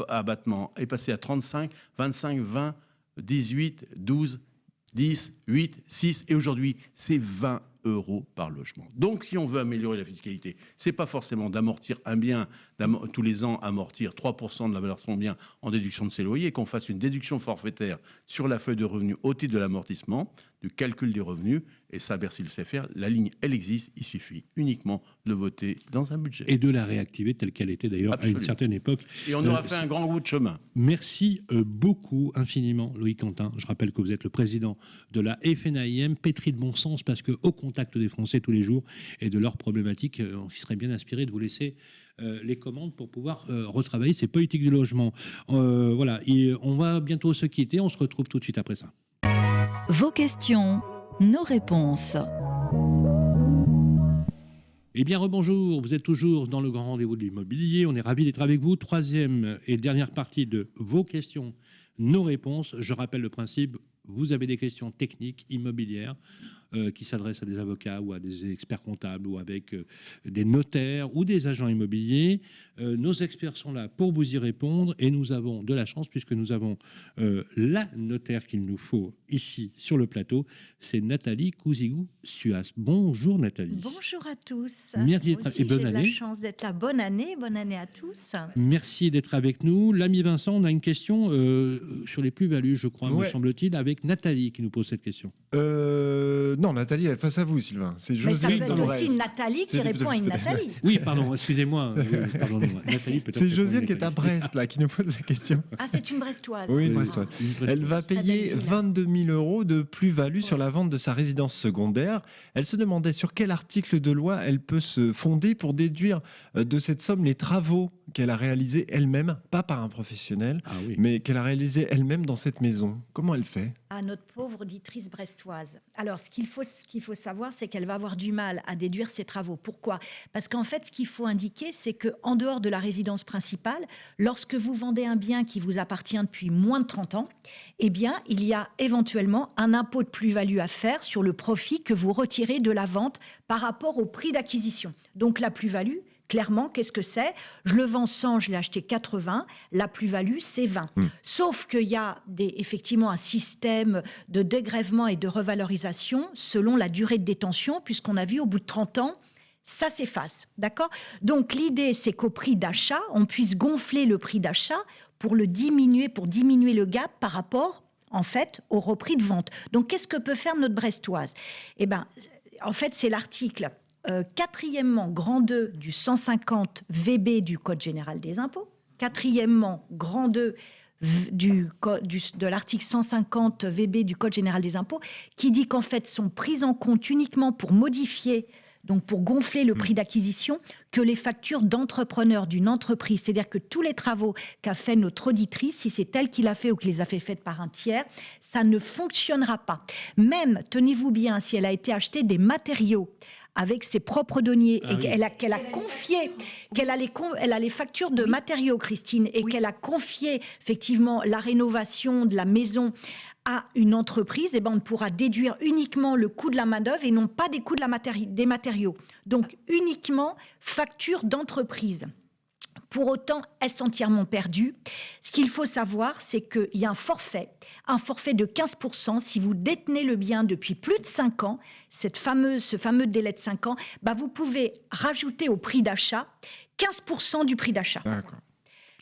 abattement est passé à 35, 25, 20, 18, 12, 10, 8, 6 et aujourd'hui c'est 20 € par logement. Donc si on veut améliorer la fiscalité, c'est pas forcément d'amortir un bien, tous les ans amortir 3% de la valeur de son bien en déduction de ses loyers, qu'on fasse une déduction forfaitaire sur la feuille de revenu au titre de l'amortissement, du calcul des revenus. Et ça, Bercy le sait faire. La ligne, elle existe. Il suffit uniquement de le voter dans un budget. Et de la réactiver telle qu'elle était d'ailleurs à une certaine époque. Et on aura fait un grand bout de chemin. Merci beaucoup, infiniment, Loïc Quentin. Je rappelle que vous êtes le président de la FNAIM, pétri de bon sens, parce qu'au contact des Français tous les jours et de leurs problématiques, on serait bien inspiré de vous laisser les commandes pour pouvoir retravailler ces politiques du logement. Voilà, et on va bientôt se quitter. On se retrouve tout de suite après ça. Vos questions, nos réponses. Eh bien, rebonjour, vous êtes toujours dans le grand rendez-vous de l'immobilier. On est ravis d'être avec vous. Troisième et dernière partie de vos questions, nos réponses. Je rappelle le principe, vous avez des questions techniques, immobilières, qui s'adressent à des avocats ou à des experts comptables ou avec des notaires ou des agents immobiliers. Nos experts sont là pour vous y répondre et nous avons de la chance puisque nous avons la notaire qu'il nous faut ici sur le plateau, c'est Nathalie Cousigou-Suas. Bonjour Nathalie. Bonjour à tous. Merci Moi aussi, et bonne j'ai année. la chance d'être là. Bonne année à tous. Merci d'être avec nous. L'ami Vincent, on a une question sur les plus-values, je crois, me semble-t-il, avec Nathalie qui nous pose cette question. Non, Nathalie, elle est face à vous, Sylvain. C'est Mais ça Josiane peut être d'Ambresse. aussi Nathalie qui répond à une Nathalie. Oui, pardon, excusez-moi. Pardonnez-moi. Nathalie, peut-être. C'est Josiane qui est à Brest, là, qui nous pose la question. Ah, c'est une Brestoise. Oui, une Oui, Brestoise. une Brestoise. Elle va payer 22 000 euros de plus-value sur la vente de sa résidence secondaire. Elle se demandait sur quel article de loi elle peut se fonder pour déduire de cette somme les travaux qu'elle a réalisés elle-même, pas par un professionnel, Ah oui. mais qu'elle a réalisés elle-même dans cette maison. Comment elle fait ? À notre pauvre auditrice brestoise. Alors, ce qu'il faut savoir, c'est qu'elle va avoir du mal à déduire ses travaux. Pourquoi ? Parce qu'en fait, ce qu'il faut indiquer, c'est qu'en dehors de la résidence principale, lorsque vous vendez un bien qui vous appartient depuis moins de 30 ans, eh bien, il y a éventuellement un impôt de plus-value à faire sur le profit que vous retirez de la vente par rapport au prix d'acquisition. Donc, la plus-value, clairement, qu'est-ce que c'est ? Je le vends 100, je l'ai acheté 80, la plus-value, c'est 20. Sauf qu'il y a effectivement un système de dégrèvement et de revalorisation selon la durée de détention, puisqu'on a vu au bout de 30 ans, ça s'efface. D'accord ? Donc l'idée, c'est qu'au prix d'achat, on puisse gonfler le prix d'achat pour diminuer le gap par rapport, en fait, au repris de vente. Donc qu'est-ce que peut faire notre Brestoise ? Eh bien, en fait, c'est l'article... quatrièmement, grand 2 du 150 VB du Code général des impôts. Quatrièmement, grand 2 de l'article 150 VB du Code général des impôts, qui dit qu'en fait, sont prises en compte uniquement pour modifier, donc pour gonfler le prix d'acquisition, que les factures d'entrepreneur d'une entreprise. C'est-à-dire que tous les travaux qu'a fait notre auditrice, si c'est elle qui l'a fait ou qui les a fait faites par un tiers, ça ne fonctionnera pas. Même, tenez-vous bien, si elle a été acheter des matériaux avec ses propres deniers et qu'elle a confié, elle a les factures de matériaux, Christine, et qu'elle a confié effectivement la rénovation de la maison à une entreprise, et ben on pourra déduire uniquement le coût de la main-d'œuvre et non pas des coûts des matériaux. Donc uniquement facture d'entreprise. Pour autant, est-ce entièrement perdu ? Ce qu'il faut savoir, c'est qu'il y a un forfait de 15%. Si vous détenez le bien depuis plus de 5 ans, ce fameux délai de 5 ans, bah vous pouvez rajouter au prix d'achat 15% du prix d'achat. D'accord.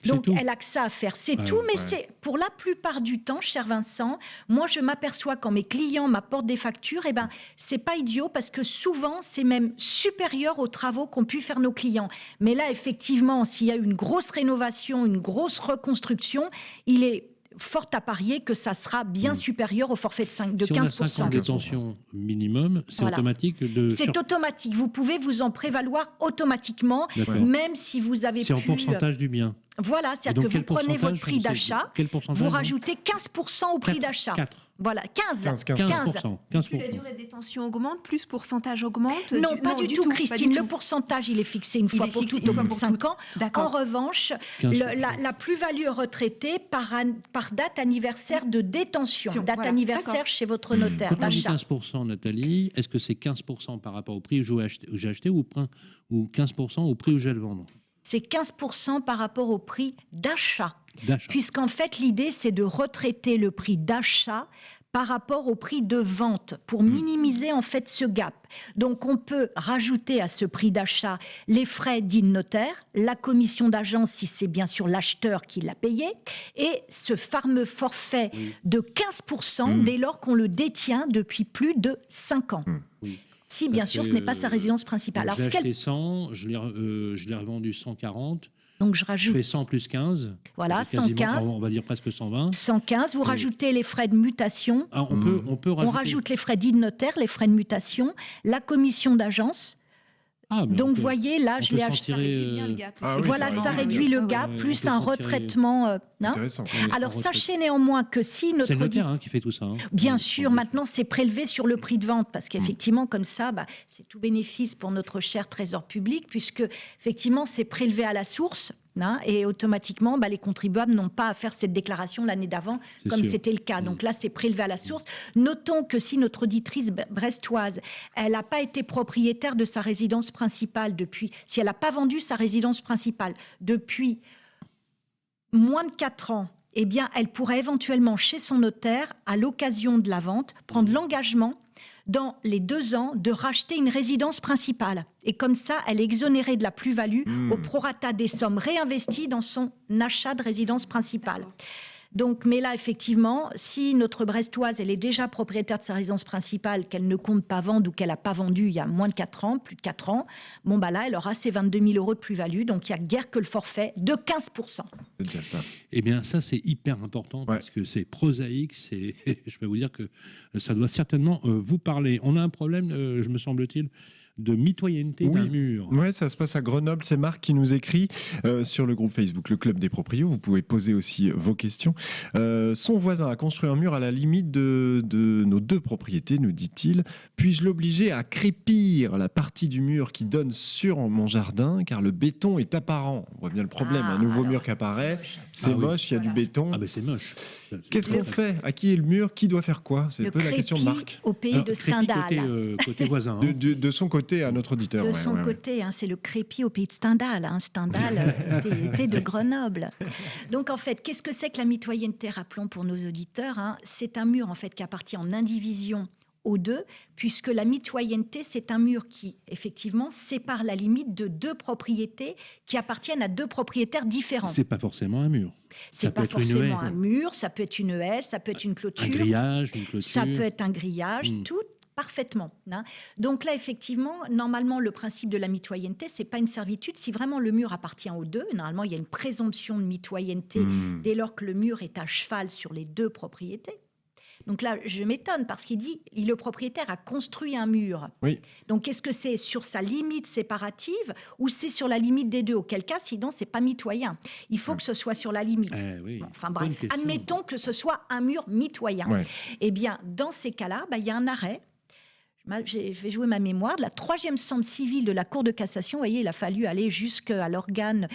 Donc, elle a que ça à faire. C'est tout, mais c'est pour la plupart du temps, cher Vincent, moi, je m'aperçois quand mes clients m'apportent des factures, eh ben, c'est pas idiot parce que souvent, c'est même supérieur aux travaux qu'ont pu faire nos clients. Mais là, effectivement, s'il y a une grosse rénovation, une grosse reconstruction, il est fort à parier que ça sera bien supérieur au forfait de 15%. Si on a 5 ans de détention minimum, c'est automatique C'est automatique. Vous pouvez vous en prévaloir automatiquement, même si vous avez C'est en pourcentage du bien. Voilà, c'est-à-dire que vous prenez votre prix d'achat, vous rajoutez 15% au prix d'achat. 4. Voilà, 15. 15%. Plus la durée de détention augmente, plus pourcentage augmente. Non, pas du tout, Christine. Le pourcentage, il est fixé une fois pour toutes au bout de 5 ans. En revanche, la plus-value retraitée par date anniversaire de détention, date anniversaire chez votre notaire Quand on dit d'achat. 15%, Nathalie, est-ce que c'est 15% par rapport au prix où j'ai acheté ou 15% au prix où je vais le vendre ? C'est 15% par rapport au prix d'achat. D'achat. Puisqu'en fait, l'idée, c'est de retraiter le prix d'achat par rapport au prix de vente pour minimiser en fait ce gap. Donc on peut rajouter à ce prix d'achat les frais dits de notaire, la commission d'agence si c'est bien sûr l'acheteur qui l'a payé, et ce fameux forfait de 15% dès lors qu'on le détient depuis plus de 5 ans. Oui. Si bien sûr ce n'est pas sa résidence principale. Alors, j'ai acheté 100, je l'ai revendu 140. Donc je Je rajoute. fais 100 plus 15. Voilà, Ça fait quasiment, 115. on va dire presque 120. 115, vous Et- rajoutez les frais de mutation. Ah, on peut On rajouter. rajoute les frais dits de notaire, les frais de mutation, la commission d'agence. Ah, mais on Donc, peut- vous voyez, là, on je peut l'ai s'en acheté. Ça tirer, réduit bien le gap. Ah oui, Voilà, ça ça réduit. réduit le Ouais, gap, ouais, plus on peut un s'en tirer. retraitement. Hein. Intéressant. Alors, retraite. sachez néanmoins que si notre C'est le notaire qui fait tout ça. hein. Bien On- sûr, on- maintenant c'est prélevé sur le prix de vente parce qu'effectivement, comme ça, c'est tout bénéfice pour notre cher trésor public puisque effectivement c'est prélevé à la source. Et automatiquement, les contribuables n'ont pas à faire cette déclaration l'année d'avant, C'est comme sûr. c'était le cas. Donc là, c'est prélevé à la source. Notons que si notre auditrice brestoise, elle n'a pas été propriétaire de sa résidence principale depuis, si elle n'a pas vendu sa résidence principale depuis moins de 4 ans, eh bien, elle pourrait éventuellement, chez son notaire, à l'occasion de la vente, prendre l'engagement dans les 2 ans de racheter une résidence principale. Et comme ça, elle est exonérée de la plus-value au prorata des sommes réinvesties dans son achat de résidence principale. Donc, mais là, effectivement, si notre brestoise, elle est déjà propriétaire de sa résidence principale, qu'elle ne compte pas vendre ou qu'elle n'a pas vendu il y a moins de 4 ans, plus de 4 ans, là, elle aura ses 22 000 € de plus-value. Donc, il n'y a guère que le forfait de 15%. C'est déjà ça. Eh bien, ça, c'est hyper important parce que c'est prosaïque. Je peux vous dire que ça doit certainement vous parler. On a un problème, je me semble-t-il, de mitoyenneté d'un mur. Ouais, ça se passe à Grenoble. C'est Marc qui nous écrit sur le groupe Facebook, le Club des Proprios. Vous pouvez poser aussi vos questions. Son voisin a construit un mur à la limite de nos 2 propriétés, nous dit-il. Puis-je l'obliger à crépir la partie du mur qui donne sur mon jardin, car le béton est apparent. On voit bien le problème. Un nouveau mur qui apparaît, c'est Ah oui. moche, il y a du béton. Ah, ben c'est moche. Qu'est-ce qu'on fait? À qui est le mur? Qui doit faire quoi? C'est un Le peu la question de crépi Marc. au pays Alors, de crépi Stendhal. côté voisin. hein. De son côté, à notre auditeur. De ouais, son ouais, ouais. côté, c'est le crépi au pays de Stendhal. Stendhal était de Grenoble. Donc en fait, qu'est-ce que c'est que la mitoyenneté? Rappelons pour nos auditeurs, c'est un mur en fait qui appartient en indivision aux 2, puisque la mitoyenneté, c'est un mur qui, effectivement, sépare la limite de 2 propriétés qui appartiennent à 2 propriétaires différents. C'est pas forcément un mur. C'est ça peut pas être une forcément haie. un mur, ça peut être une haie, ça peut être une Un clôture. grillage, une clôture. Ça peut être un grillage, Mm. tout parfaitement. Donc là, effectivement, normalement, le principe de la mitoyenneté, c'est pas une servitude. Si vraiment le mur appartient aux 2, normalement, il y a une présomption de mitoyenneté dès lors que le mur est à cheval sur les 2 propriétés. Donc là, je m'étonne parce qu'il dit le propriétaire a construit un mur. Oui. Donc, est-ce que c'est sur sa limite séparative ou c'est sur la limite des 2? Auquel cas, sinon, c'est pas mitoyen. Il faut que ce soit sur la limite. Oui. Enfin Bonne bref, question. admettons que ce soit un mur mitoyen. Ouais. Eh bien, dans ces cas-là, il y a un arrêt. Je vais jouer ma mémoire. La 3e chambre civile de la Cour de cassation, vous voyez, il a fallu aller jusqu'à l'organe,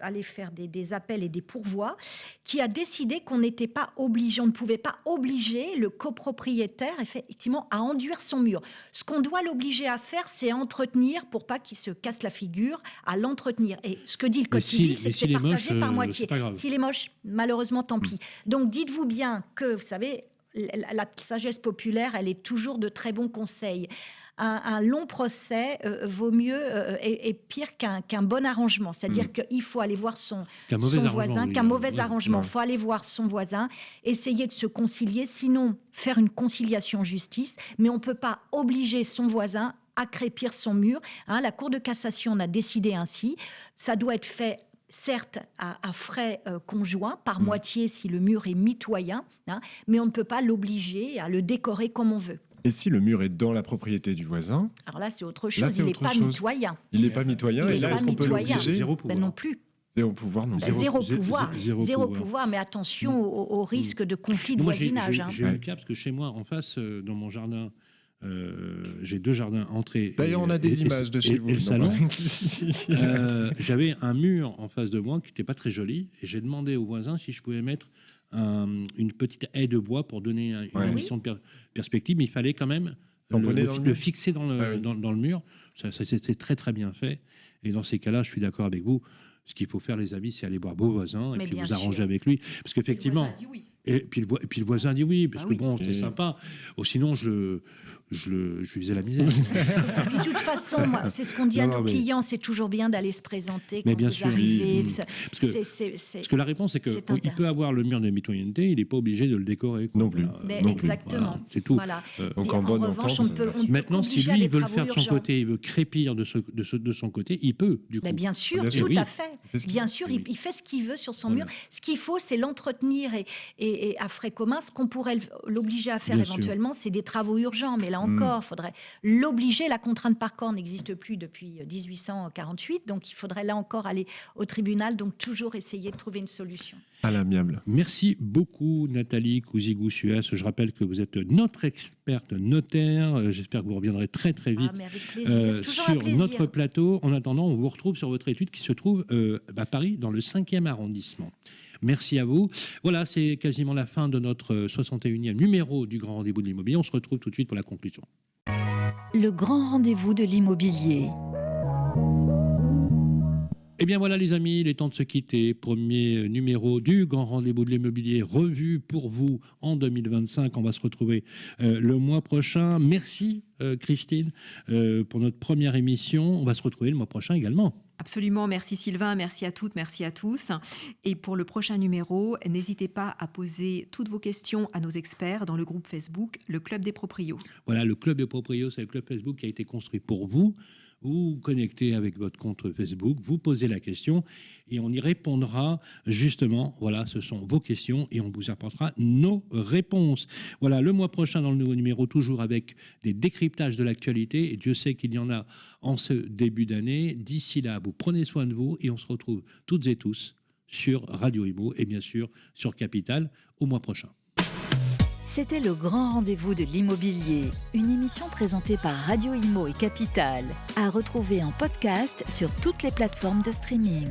aller faire des appels et des pourvois, qui a décidé qu'on n'était pas obligé, on ne pouvait pas obliger le copropriétaire, effectivement, à enduire son mur. Ce qu'on doit l'obliger à faire, c'est à entretenir, pour pas qu'il se casse la figure, à l'entretenir. Et ce que dit le Code civil, c'est que c'est partagé par moitié. c'est pas grave. S'il est moche, malheureusement, tant pis. Donc, dites-vous bien que, vous savez, la sagesse populaire, elle est toujours de très bons conseils. Un long procès vaut mieux est pire qu'un bon arrangement. C'est-à-dire qu'il faut aller voir son voisin, qu'un mauvais arrangement. Il faut aller voir son voisin, essayer de se concilier, sinon faire une conciliation justice. Mais on ne peut pas obliger son voisin à crépir son mur. La Cour de cassation en a décidé ainsi. Ça doit être fait certes à frais conjoints, par moitié si le mur est mitoyen, mais on ne peut pas l'obliger à le décorer comme on veut. Et si le mur est dans la propriété du voisin? Alors là, c'est autre chose, Là, c'est il n'est autre pas chose. mitoyen. Il n'est pas mitoyen. Il Et est là, pas est-ce qu'on peut mitoyen. l'obliger? Zéro pouvoir. Non plus. Zéro pouvoir, non. Zéro pouvoir, mais attention au risque de conflit de Moi, voisinage. J'ai eu le cas parce que chez moi, en face, dans mon jardin, j'ai 2 jardins entrée. D'ailleurs, on a des images de chez vous. Et le salon. Non, J'avais un mur en face de moi qui n'était pas très joli. Et j'ai demandé aux voisins si je pouvais mettre une petite haie de bois pour donner une ambition de perspective. Mais il fallait quand même le fixer dans le mur. Ça, c'est très, très bien fait. Et dans ces cas-là, je suis d'accord avec vous. Ce qu'il faut faire, les amis, c'est aller voir vos voisins et Mais puis bien vous sûr. arranger avec lui. Parce qu'effectivement, Et puis le voisin dit oui, parce Ah que oui. bon, c'était sympa. Ou sinon, je lui faisais la misère. Puis, de toute façon, moi, c'est ce qu'on dit à Non, nos mais- clients, c'est toujours bien d'aller se présenter Mais quand bien vous sûr, arrivez. oui. Parce que- C'est- Parce que la réponse, c'est qu'il c'est peut intéressant. avoir le mur de mitoyenneté, il n'est pas obligé de le décorer. quoi. Non plus. Voilà. Mais non plus. exactement. Voilà, c'est tout. Voilà. Donc, Et en bonne revanche, entente, on peut Maintenant, si qu'obliger à lui, des il veut le travaux faire de son urgents. côté, il veut crépir de son côté, il peut, du coup. Mais bien sûr, Bien tout sûr. Oui. à fait. fait ce qu'il Bien veut. sûr, Oui. il fait ce qu'il veut sur son Voilà. mur. Ce qu'il faut, c'est l'entretenir et à frais communs. Ce qu'on pourrait l'obliger à faire Bien sûr. éventuellement, c'est des travaux urgents. Mais là encore, il faudrait l'obliger. La contrainte par corps n'existe plus depuis 1848. Donc, il faudrait là encore aller au tribunal. Donc, toujours essayer de trouver une solution. À l'amiable. Merci beaucoup, Nathalie Couzigou-Suez. Je rappelle que vous êtes notre experte notaire. J'espère que vous reviendrez très, très vite Ah, mais avec plaisir. C'est toujours un sur plaisir. notre plateau. En attendant, on vous retrouve sur votre étude qui se trouve à Paris, dans le 5e arrondissement. Merci à vous. Voilà, c'est quasiment la fin de notre 61e numéro du Grand Rendez-vous de l'Immobilier. On se retrouve tout de suite pour la conclusion. Le grand rendez-vous de l'immobilier. Eh bien voilà les amis, il est temps de se quitter. Premier numéro du Grand Rendez-vous de l'Immobilier revu pour vous en 2025. On va se retrouver le mois prochain. Merci Christine pour notre première émission. On va se retrouver le mois prochain également. Absolument, merci Sylvain, merci à toutes, merci à tous. Et pour le prochain numéro, n'hésitez pas à poser toutes vos questions à nos experts dans le groupe Facebook, le Club des Proprios. Voilà, le Club des Proprios, c'est le club Facebook qui a été construit pour vous. Vous connectez avec votre compte Facebook, vous posez la question et on y répondra justement. Voilà, ce sont vos questions et on vous apportera nos réponses. Voilà, le mois prochain dans le nouveau numéro, toujours avec des décryptages de l'actualité. Et Dieu sait qu'il y en a en ce début d'année. D'ici là, vous prenez soin de vous et on se retrouve toutes et tous sur Radio Imo et bien sûr sur Capital au mois prochain. C'était le grand rendez-vous de l'immobilier, une émission présentée par Radio Imo et Capital, à retrouver en podcast sur toutes les plateformes de streaming.